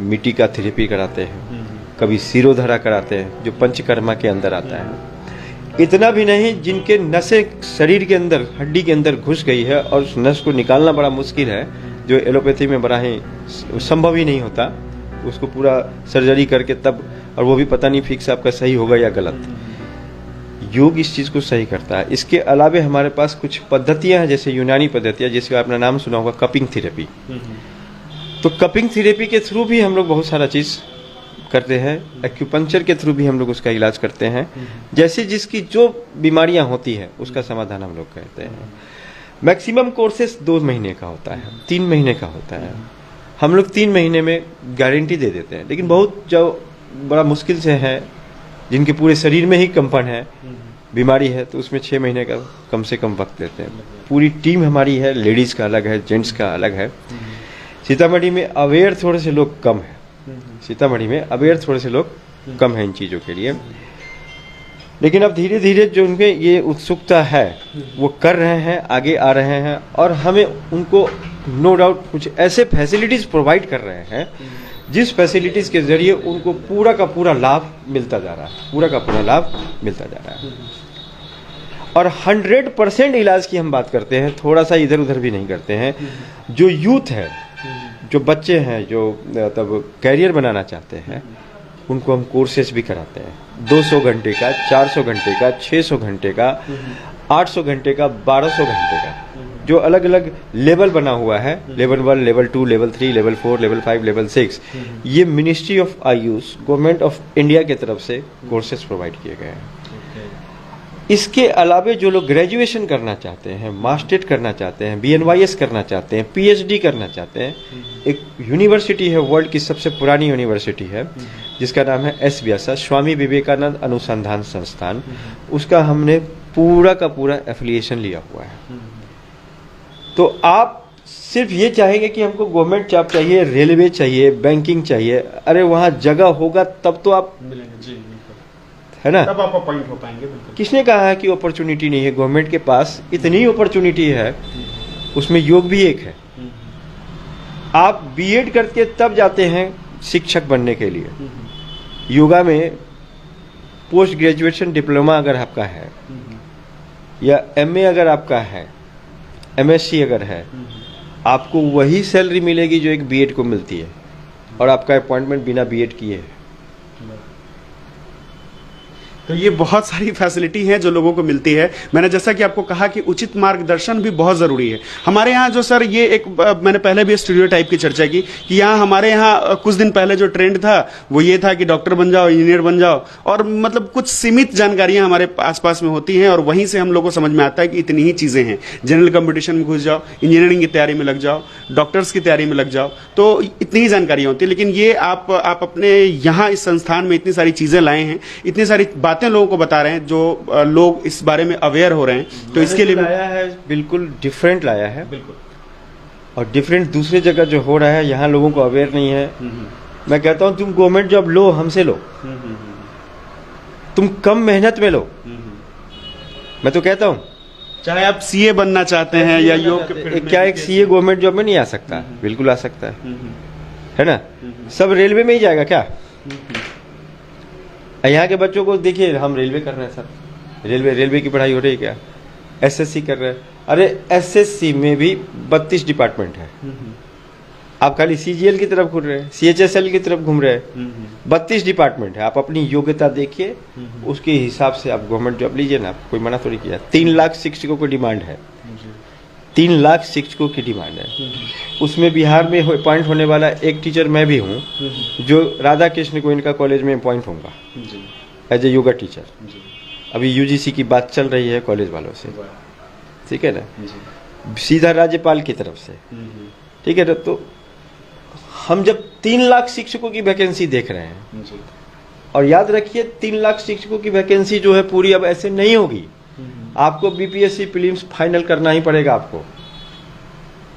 मिट्टी का थेरेपी कराते हैं, कभी सिरोधरा कराते हैं, जो पंचकर्मा के अंदर आता है। इतना भी नहीं, जिनके नसें शरीर के अंदर, हड्डी के अंदर घुस गई है और उस नस को निकालना बड़ा मुश्किल है, जो एलोपैथी में बड़ा ही संभव ही नहीं होता, उसको पूरा सर्जरी करके तब, और वो भी पता नहीं फिक्स आपका सही होगा या गलत। योग इस चीज़ को सही करता है। इसके अलावा हमारे पास कुछ पद्धतियां हैं, जैसे यूनानी पद्धतियां, जिसका आपने नाम सुना होगा, कपिंग थेरेपी। तो कपिंग थेरेपी के थ्रू भी हम लोग बहुत सारा चीज़ करते हैं। एक्यूपंक्चर के थ्रू भी हम लोग उसका इलाज करते हैं। जैसे जिसकी जो बीमारियां होती है उसका समाधान हम लोग करते हैं। मैक्सिमम कोर्सेस 2 महीने का होता है, 3 महीने का होता है। हम लोग 3 महीने में गारंटी दे देते हैं, लेकिन बहुत जो बड़ा मुश्किल से है, जिनके पूरे शरीर में ही कंपन है, बीमारी है, तो उसमें 6 महीने का कम से कम वक्त देते हैं। पूरी टीम हमारी है, लेडीज़ का अलग है, जेंट्स का अलग है। सीतामढ़ी में अवेयर थोड़े से लोग कम हैं, सीतामढ़ी में अवेयर थोड़े से लोग कम हैं इन चीज़ों के लिए, लेकिन अब धीरे धीरे जो उनके ये उत्सुकता है वो कर रहे हैं, आगे आ रहे हैं, और हमें उनको नो डाउट कुछ ऐसे फैसिलिटीज़ प्रोवाइड कर रहे हैं जिस फैसिलिटीज़ के जरिए उनको पूरा का पूरा लाभ मिलता जा रहा है, पूरा का पूरा लाभ मिलता जा रहा है। और 100% इलाज की हम बात करते हैं, थोड़ा सा इधर उधर भी नहीं करते हैं। जो यूथ है, जो बच्चे हैं, जो तब कैरियर बनाना चाहते हैं, उनको हम कोर्सेस भी कराते हैं। 200 घंटे का, 400 घंटे का, 600 घंटे का, 800 घंटे का, 1200 घंटे का, जो अलग अलग लेवल बना हुआ है, level 1, level 2, level 3, level 4, level 5, level 6, ये ministry of Ayush, government of India की तरफ से कोर्सेस प्रोवाइड किए गए हैं। इसके अलावे जो लोग ग्रेजुएशन करना चाहते हैं, मास्टरेट करना चाहते हैं, BNYS करना चाहते हैं, PhD करना चाहते हैं, एक यूनिवर्सिटी है, वर्ल्ड की सबसे पुरानी यूनिवर्सिटी है जिसका नाम है एस व्यासा, स्वामी विवेकानंद अनुसंधान संस्थान। उसका हमने पूरा का पूरा एफिलिएशन लिया हुआ है। तो आप सिर्फ ये चाहेंगे कि हमको गवर्नमेंट जॉब चाहिए, रेलवे चाहिए, बैंकिंग चाहिए, अरे वहाँ जगह होगा तब तो आप जी, है ना, तब आप अपॉइंट हो पाएंगे। बिल्कुल। किसने कहा है कि अपॉर्चुनिटी नहीं है? गवर्नमेंट के पास इतनी अपॉर्चुनिटी है, उसमें योग भी एक है। आप बीएड करके तब जाते हैं शिक्षक बनने के लिए। योगा में पोस्ट ग्रेजुएशन डिप्लोमा अगर आपका है या MA अगर आपका है, MSc अगर है, आपको वही सैलरी मिलेगी जो एक बीएड को मिलती है, और आपका अपॉइंटमेंट बिना बीएड किए है। तो ये बहुत सारी फैसिलिटी है जो लोगों को मिलती है। मैंने जैसा कि आपको कहा कि उचित मार्गदर्शन भी बहुत ज़रूरी है। हमारे यहाँ जो सर ये एक मैंने पहले भी स्टूडियो टाइप की चर्चा की कि यहाँ हमारे यहाँ कुछ दिन पहले जो ट्रेंड था वो ये था कि डॉक्टर बन जाओ, इंजीनियर बन जाओ, और मतलब कुछ सीमित जानकारियाँ हमारे आसपास में होती हैं और वहीं से हम लोग को समझ में आता है कि इतनी ही चीज़ें हैं। जनरल कंपटीशन में घुस जाओ, इंजीनियरिंग की तैयारी में लग जाओ, डॉक्टर्स की तैयारी में लग जाओ, तो इतनी ही जानकारियाँ होती है। लेकिन ये आप अपने यहाँ इस संस्थान में इतनी सारी चीज़ें लाए हैं, इतनी सारी बातें लोगों को बता रहे हैं, जो लोग इस बारे में अवेयर हो रहे हैं, तो इसके लिए लाया है, बिल्कुल डिफरेंट लाया है। बिल्कुल। और डिफरेंट दूसरे जगह जो हो रहा है, यहाँ लोगों को अवेयर नहीं है। मैं कहता हूँ तुम गवर्नमेंट जॉब लो, हमसे लो, तुम कम मेहनत में लो। मैं तो कहता हूँ चाहे आप CA बनना चाहते हैं या योग के फील्ड में, क्या एक CA गवर्नमेंट जॉब में नहीं आ सकता? बिल्कुल आ सकता है ना? सब रेलवे में ही जाएगा क्या? यहाँ के बच्चों को देखिए, हम रेलवे कर रहे हैं सर, रेलवे की पढ़ाई हो रही है क्या? SSC कर रहे हैं। अरे SSC में भी 32 डिपार्टमेंट है। आप खाली CGL की तरफ घूम रहे हैं, CHSL की तरफ घूम रहे हैं। 32 डिपार्टमेंट है। आप अपनी योग्यता देखिए, उसके हिसाब से आप गवर्नमेंट जॉब लीजिए ना, कोई मना थोड़ी किया। 3 लाख शिक्षकों की डिमांड है, 3 लाख शिक्षकों की डिमांड है। उसमें बिहार में अपॉइंट होने वाला एक टीचर मैं भी हूँ, जो राधा कृष्ण गोयनका कॉलेज में अपॉइंट होऊंगा एज ए योगा टीचर। अभी UGC की बात चल रही है कॉलेज वालों से, ठीक है ना, सीधा राज्यपाल की तरफ से, ठीक है ना। तो हम जब 3 लाख शिक्षकों की वैकेंसी देख रहे हैं, और याद रखिए 3 लाख शिक्षकों की वैकेंसी जो है पूरी अब ऐसे नहीं होगी। आपको BPSC प्रीलिम्स फाइनल करना ही पड़ेगा। आपको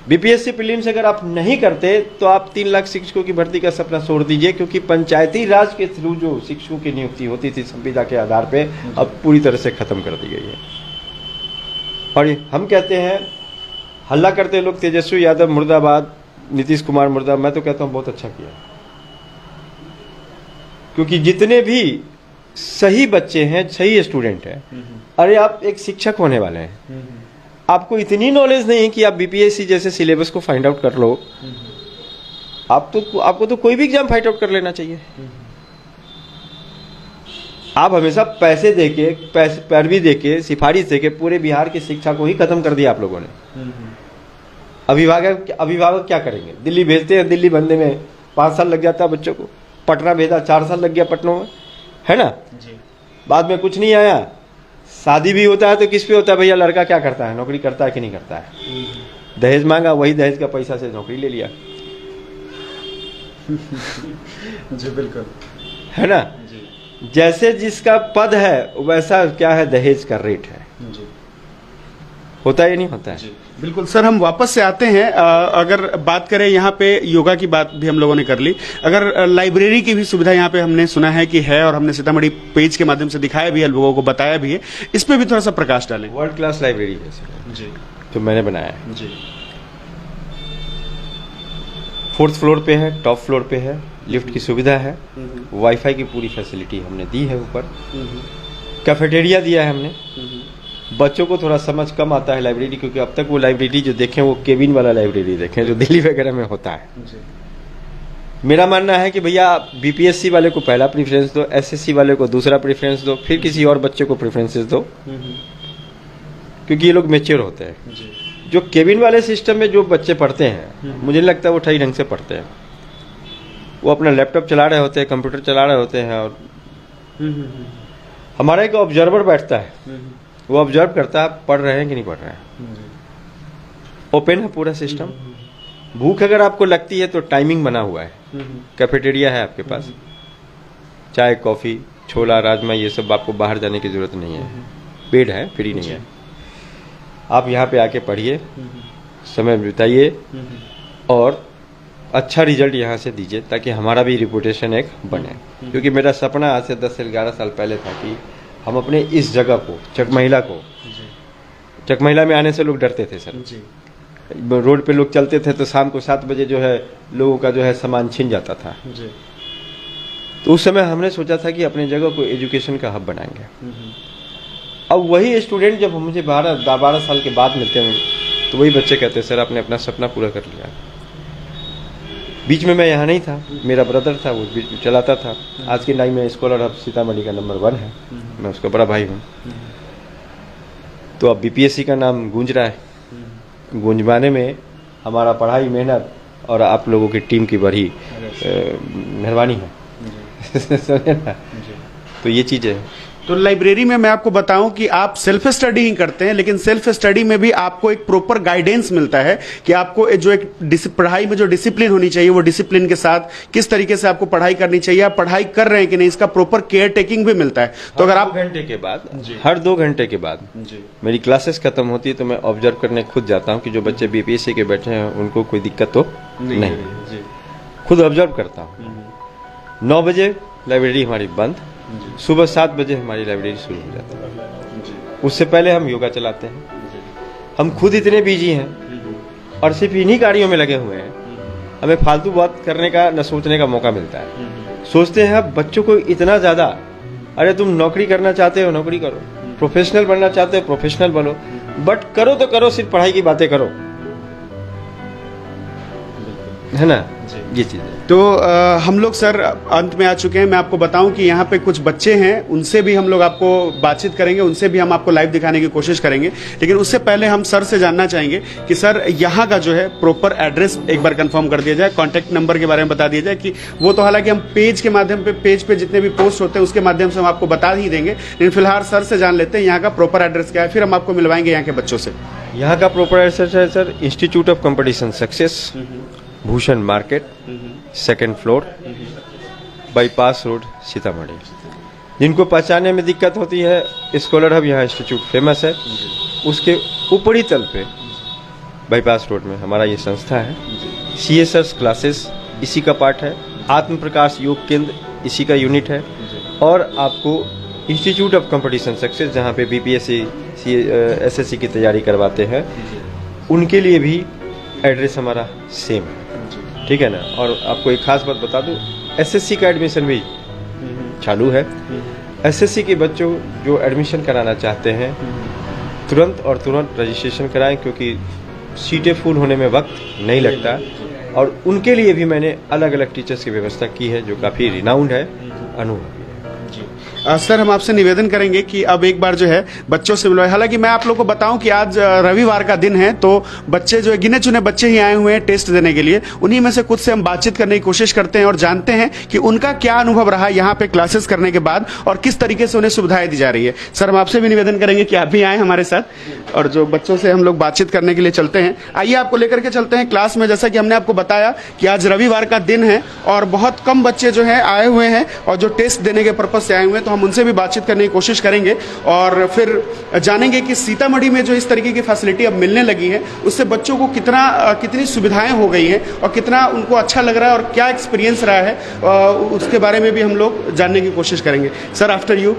BPSC प्रीलिम्स अगर आप नहीं करते तो आप 3 लाख शिक्षकों की भर्ती का सपना छोड़ दीजिए, क्योंकि पंचायती राज के थ्रू जो शिक्षकों की नियुक्ति होती थी संविदा के आधार पे, अब पूरी तरह से खत्म कर दी गई है। और हम कहते हैं, हल्ला करते लोग तेजस्वी यादव मुर्दाबाद, नीतीश कुमार मुर्दाबाद। मैं तो कहता हूँ बहुत अच्छा किया, क्योंकि जितने भी सही बच्चे हैं, सही स्टूडेंट हैं, अरे आप एक शिक्षक होने वाले हैं, आपको इतनी नॉलेज नहीं कि आप BPSC जैसे सिलेबस को फाइंड आउट कर लो। आपको तो कोई भी एग्जाम फाइंड आउट कर लेना चाहिए। आप हमेशा पैसे देके, पैरवी देके, सिफारिश देके पूरे बिहार की शिक्षा को ही खत्म कर दिया आप लोगों ने। अभिभावक क्या करेंगे? दिल्ली भेजते हैं, दिल्ली बनने में 5 साल लग जाता है बच्चों को। पटना भेजा, 4 साल लग गया पटनों में, है ना जी। बाद में कुछ नहीं आया। शादी भी होता है तो किस पे होता है? भैया लड़का क्या करता है, नौकरी करता है कि नहीं करता है। दहेज मांगा, वही दहेज का पैसा से नौकरी ले लिया। जी बिल्कुल, है ना जी। जैसे जिसका पद है वैसा क्या है, दहेज का रेट है जी। होता है या नहीं होता है जी? बिल्कुल सर, हम वापस से आते हैं। अगर बात करें यहाँ पे योगा की बात भी हम लोगों ने कर ली, अगर लाइब्रेरी की भी सुविधा यहाँ पे हमने सुना है कि है, और हमने सीतामढ़ी पेज के माध्यम से दिखाया भी है, लोगों को बताया भी है, इस पे भी थोड़ा सा प्रकाश डालें। वर्ल्ड क्लास लाइब्रेरी है जी, जो मैंने बनाया है जी। 4th फ्लोर पे है, टॉप फ्लोर पे है, लिफ्ट की सुविधा है, वाईफाई की पूरी फैसिलिटी हमने दी है, ऊपर कैफेटेरिया दिया है हमने। बच्चों को थोड़ा समझ कम आता है लाइब्रेरी, क्योंकि अब तक वो लाइब्रेरी जो देखें वो केबिन वाला लाइब्रेरी देखें, जो दिल्ली वगैरह में होता है जी। मेरा मानना है कि भैया BPSC वाले को पहला प्रेफरेंस दो, SSC वाले को दूसरा प्रेफरेंस दो, फिर किसी और बच्चे को प्रेफरेंसेस दो, क्योंकि ये लोग मैच्योर होते हैं जी। जो केबिन वाले सिस्टम में जो बच्चे पढ़ते हैं, मुझे नहीं लगता वो सही ढंग से पढ़ते हैं। वो अपना लैपटॉप चला रहे होते हैं, कंप्यूटर चला रहे होते हैं, और हमारा एक ऑब्जर्वर बैठता है वो ऑब्जर्व करता है आप पढ़ रहे हैं कि नहीं पढ़ रहे हैं। ओपन है पूरा सिस्टम। भूख अगर आपको लगती है तो टाइमिंग बना हुआ है, कैफेटेरिया है आपके पास, चाय कॉफी छोला राजमा ये सब आपको बाहर जाने की जरूरत नहीं है, पेड है, फ्री नहीं है। आप यहाँ पे आके पढ़िए, समय बिताइए और अच्छा रिजल्ट यहाँ से दीजिए ताकि हमारा भी रिपुटेशन एक बने। क्योंकि मेरा सपना आज से 10 से 11 साल पहले था कि हम अपने इस जगह को चकमहिला को, चकमहिला में आने से लोग डरते थे सर, रोड पे लोग चलते थे तो शाम को 7 बजे जो है लोगों का जो है सामान छिन जाता था। तो उस समय हमने सोचा था कि अपने जगह को एजुकेशन का हब बनाएंगे। अब वही स्टूडेंट जब मुझे 12 साल के बाद मिलते हैं तो वही बच्चे कहते हैं सर आपने अपना सपना पूरा कर लिया। बीच में मैं यहाँ नहीं था, मेरा ब्रदर था, वो चलाता था। आज के टाइम में स्कॉलर हब सीतामढ़ी का नंबर 1 है, मैं उसका बड़ा भाई हूँ। तो अब बीपीएससी का नाम गूंज रहा है, गूंजवाने में हमारा पढ़ाई मेहनत और आप लोगों की टीम की बड़ी मेहरबानी है। तो ये चीज़ है। तो लाइब्रेरी में मैं आपको बताऊं कि आप सेल्फ स्टडी ही करते हैं, लेकिन सेल्फ स्टडी में भी आपको एक प्रॉपर गाइडेंस मिलता है कि आपको जो एक पढ़ाई में जो डिसिप्लिन होनी चाहिए वो डिसिप्लिन के साथ किस तरीके से आपको पढ़ाई करनी चाहिए, आप पढ़ाई कर रहे हैं कि नहीं, इसका प्रॉपर केयर टेकिंग भी मिलता है। तो अगर आप हर 2 घंटे के बाद मेरी क्लासेस खत्म होती है तो मैं ऑब्जर्व करने खुद जाता हूँ कि जो बच्चे बीपीएससी के बैठे हैं उनको कोई दिक्कत तो नहीं, खुद ऑब्जर्व करता हूँ। 9 बजे लाइब्रेरी हमारी बंद, सुबह 7 बजे हमारी लाइब्रेरी शुरू हो जाती है। उससे पहले हम योगा चलाते हैं। हम खुद इतने बिजी हैं और सिर्फ इन्हीं कार्यों में लगे हुए हैं, हमें फालतू बात करने का न सोचने का मौका मिलता है। सोचते हैं अब बच्चों को इतना ज़्यादा, अरे तुम नौकरी करना चाहते हो नौकरी करो, प्रोफेशनल बनना चाहते हो प्रोफेशनल बनो, बट करो तो करो, सिर्फ पढ़ाई की बातें करो, है ना, ये चीज़ है। तो हम लोग सर अंत में आ चुके हैं। मैं आपको बताऊं कि यहाँ पे कुछ बच्चे हैं, उनसे भी हम लोग आपको बातचीत करेंगे, उनसे भी हम आपको लाइव दिखाने की कोशिश करेंगे। लेकिन उससे पहले हम सर से जानना चाहेंगे कि सर यहाँ का जो है प्रॉपर एड्रेस एक बार कंफर्म कर दिया जाए, कॉन्टैक्ट नंबर के बारे में बता दिया जाए। कि वो तो हालांकि हम पेज के माध्यम पे, पेज पे जितने भी पोस्ट होते हैं उसके माध्यम से हम आपको बता ही देंगे, लेकिन फिलहाल सर से जान लेते हैं यहाँ का प्रॉपर एड्रेस क्या है, फिर हम आपको मिलवाएंगे यहाँ के बच्चों से। यहाँ का प्रॉपर एड्रेस है sir institute of competition success, Bhushan market, 2nd floor, bypass road, Sitamarhi. जिनको पहचानने में दिक्कत होती है, स्कॉलर हब यहाँ इंस्टीट्यूट फेमस है, उसके ऊपरी तल पे बाईपास रोड में हमारा ये संस्था है। CSS क्लासेस इसी का पार्ट है, आत्म प्रकाश योग केंद्र इसी का यूनिट है, और आपको इंस्टीट्यूट ऑफ कॉम्पिटिशन सक्सेस जहाँ पे BPSC SSC की तैयारी करवाते हैं, उनके लिए भी एड्रेस हमारा सेम है, ठीक है ना। और आपको एक खास बात बता दूं, SSC का एडमिशन भी चालू है। SSC के बच्चों जो एडमिशन कराना चाहते हैं तुरंत रजिस्ट्रेशन कराएं, क्योंकि सीटें फुल होने में वक्त नहीं लगता। और उनके लिए भी मैंने अलग अलग टीचर्स की व्यवस्था की है जो काफ़ी रिनाउंड है, अनुभव। सर हम आपसे निवेदन करेंगे कि अब एक बार जो है बच्चों से मिलवाएं। हालांकि मैं आप लोगों को बताऊं कि आज रविवार का दिन है, तो बच्चे जो है गिने चुने बच्चे ही आए हुए हैं टेस्ट देने के लिए। उन्हीं में से कुछ से हम बातचीत करने की कोशिश करते हैं और जानते हैं कि उनका क्या अनुभव रहा यहाँ पे क्लासेस करने के बाद और किस तरीके से उन्हें सुविधाएं दी जा रही है। सर हम आपसे भी निवेदन करेंगे कि आप भी आए हमारे साथ और जो बच्चों से हम लोग बातचीत करने के लिए चलते हैं। आइए आपको लेकर के चलते हैं क्लास में। जैसा कि हमने आपको बताया कि आज रविवार का दिन है और बहुत कम बच्चे जो है आए हुए हैं और जो टेस्ट देने के पर्पज से आए हुए हैं, तो हम उनसे भी बातचीत करने की कोशिश करेंगे और फिर जानेंगे कि सीतामढ़ी में जो इस तरीके की फैसिलिटी अब मिलने लगी है उससे बच्चों को कितनी सुविधाएं हो गई हैं और कितना उनको अच्छा लग रहा है और क्या एक्सपीरियंस रहा है, उसके बारे में भी हम लोग जानने की कोशिश करेंगे। Sir after you.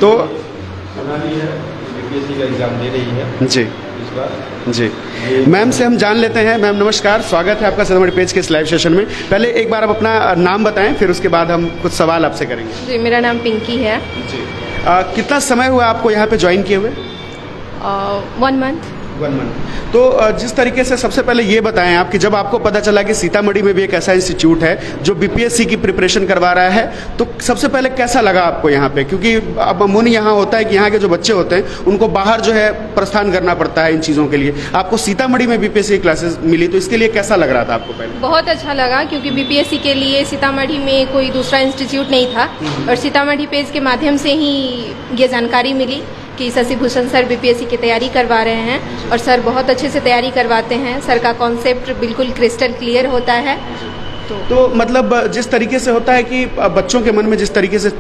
तो BPSC का एग्जाम दे रही है जी इस बार। जी मैम से हम जान लेते हैं। मैम नमस्कार, स्वागत है आपका सीतामढ़ी पेज के इस लाइव सेशन में। पहले एक बार आप अपना नाम बताएं, फिर उसके बाद हम कुछ सवाल आपसे करेंगे। जी मेरा नाम पिंकी है। जी कितना समय हुआ आपको यहाँ पे ज्वाइन किए हुए? 1 मंथ। 1 मंथ। तो जिस तरीके से सबसे पहले ये बताएं आप कि जब आपको पता चला कि सीतामढ़ी में भी एक ऐसा इंस्टीट्यूट है जो बीपीएससी की प्रिपरेशन करवा रहा है, तो सबसे पहले कैसा लगा आपको यहाँ पे? क्योंकि अब अमूमन यहाँ होता है कि यहाँ के जो बच्चे होते हैं उनको बाहर जो है प्रस्थान करना पड़ता है इन चीज़ों के लिए। आपको सीतामढ़ी में बीपीएससी क्लासेस मिली, तो इसके लिए कैसा लग रहा था आपको पहले? बहुत अच्छा लगा, क्योंकि बीपीएससी के लिए सीतामढ़ी में कोई दूसरा इंस्टीट्यूट नहीं था और सीतामढ़ी पेज के माध्यम से ही ये जानकारी मिली कि शशि भूषण सर बीपीएससी की तैयारी करवा रहे हैं और सर बहुत अच्छे से तैयारी करवाते हैं। सर का कॉन्सेप्ट बिल्कुल क्रिस्टल क्लियर होता है। तो मतलब जिस तरीके से होता है कि बच्चों के मन में जिस तरीके से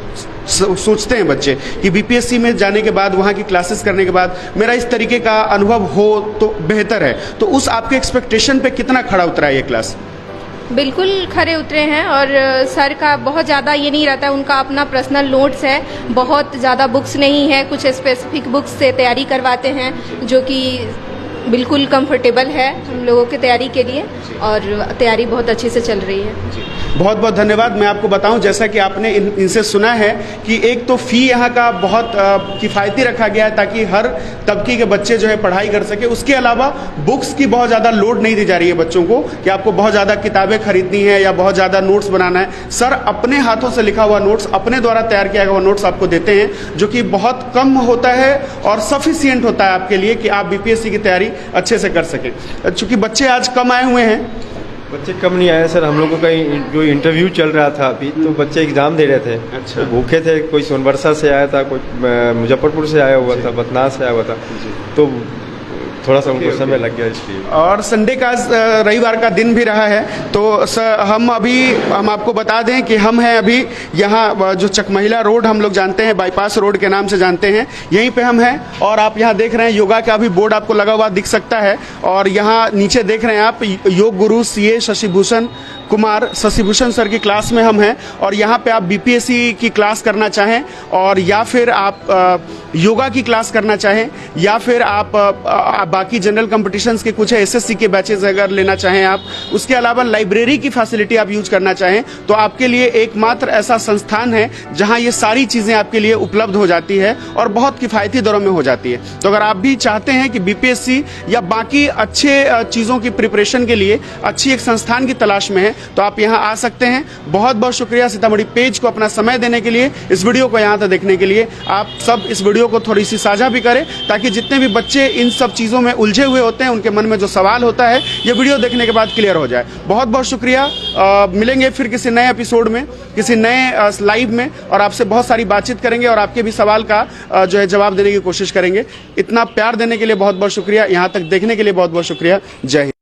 सोचते हैं बच्चे कि बीपीएससी में जाने के बाद, वहाँ की क्लासेस करने के बाद मेरा इस तरीके का अनुभव हो तो बेहतर है, तो उस आपके एक्सपेक्टेशन पे कितना खड़ा उतरा है ये क्लास? बिल्कुल खरे उतरे हैं और सर का बहुत ज़्यादा ये नहीं रहता है, उनका अपना पर्सनल नोट्स है, बहुत ज़्यादा बुक्स नहीं है, कुछ स्पेसिफिक बुक्स से तैयारी करवाते हैं जो कि बिल्कुल कंफर्टेबल है हम लोगों की तैयारी के लिए और तैयारी बहुत अच्छे से चल रही है। बहुत बहुत धन्यवाद। मैं आपको बताऊं, जैसा कि आपने इनसे सुना है कि एक तो फ़ी यहाँ का बहुत किफ़ायती रखा गया है ताकि हर तबके के बच्चे जो है पढ़ाई कर सके। उसके अलावा बुक्स की बहुत ज़्यादा लोड नहीं दी जा रही है बच्चों को कि आपको बहुत ज़्यादा किताबें खरीदनी है या बहुत ज़्यादा नोट्स बनाना है। सर अपने हाथों से लिखा हुआ नोट्स, अपने द्वारा तैयार किया हुआ नोट्स आपको देते हैं, जो कि बहुत कम होता है और सफिशियंट होता है आपके लिए कि आप बीपीएससी की तैयारी अच्छे से कर सकें। चूँकि बच्चे आज कम आए हुए हैं, बच्चे कम नहीं आए सर। हम लोगों का जो इंटरव्यू चल रहा था अभी, तो बच्चे एग्जाम दे रहे थे। अच्छा। तो भूखे थे, कोई सोनबरसा से आया था, कोई मुजफ्फरपुर से आया हुआ था, बदनाथ से आया हुआ था, तो थोड़ा सा उनको समय लग गया इसलिए। और संडे का रविवार का दिन भी रहा है, तो सर हम आपको बता दें कि हम हैं अभी यहाँ जो चकमहिला रोड हम लोग जानते हैं, बाईपास रोड के नाम से जानते हैं, यहीं पे हम हैं। और आप यहाँ देख रहे हैं योगा का भी बोर्ड आपको लगा हुआ दिख सकता है। और यहाँ नीचे देख रहे हैं आप योग गुरु सीए शशि भूषण सर की क्लास में हम हैं। और यहाँ पे आप बीपीएससी की क्लास करना चाहें और या फिर आप योगा की क्लास करना चाहें या फिर आप बाकी जनरल कॉम्पिटिशन्स के कुछ एसएससी के बैचेस अगर लेना चाहें आप, उसके अलावा लाइब्रेरी की फैसिलिटी आप यूज करना चाहें, तो आपके लिए एकमात्र ऐसा संस्थान है जहां ये सारी चीज़ें आपके लिए उपलब्ध हो जाती है और बहुत किफ़ायती दरों में हो जाती है। तो अगर आप भी चाहते हैं कि बीपीएससी या बाकी अच्छे चीज़ों की प्रिपरेशन के लिए अच्छी एक संस्थान की तलाश में है, तो आप यहाँ आ सकते हैं। बहुत बहुत शुक्रिया सीतामढ़ी पेज को अपना समय देने के लिए, इस वीडियो को यहाँ तक देखने के लिए। आप सब इस वीडियो को थोड़ी सी साझा भी करें ताकि जितने भी बच्चे इन सब चीज़ों में उलझे हुए होते हैं, उनके मन में जो सवाल होता है, ये वीडियो देखने के बाद क्लियर हो जाए। बहुत बहुत शुक्रिया। मिलेंगे फिर किसी नए एपिसोड में, किसी नए लाइव में, और आपसे बहुत सारी बातचीत करेंगे और आपके भी सवाल का जो है जवाब देने की कोशिश करेंगे। इतना प्यार देने के लिए बहुत बहुत शुक्रिया। यहाँ तक देखने के लिए बहुत बहुत शुक्रिया। जय हिंद।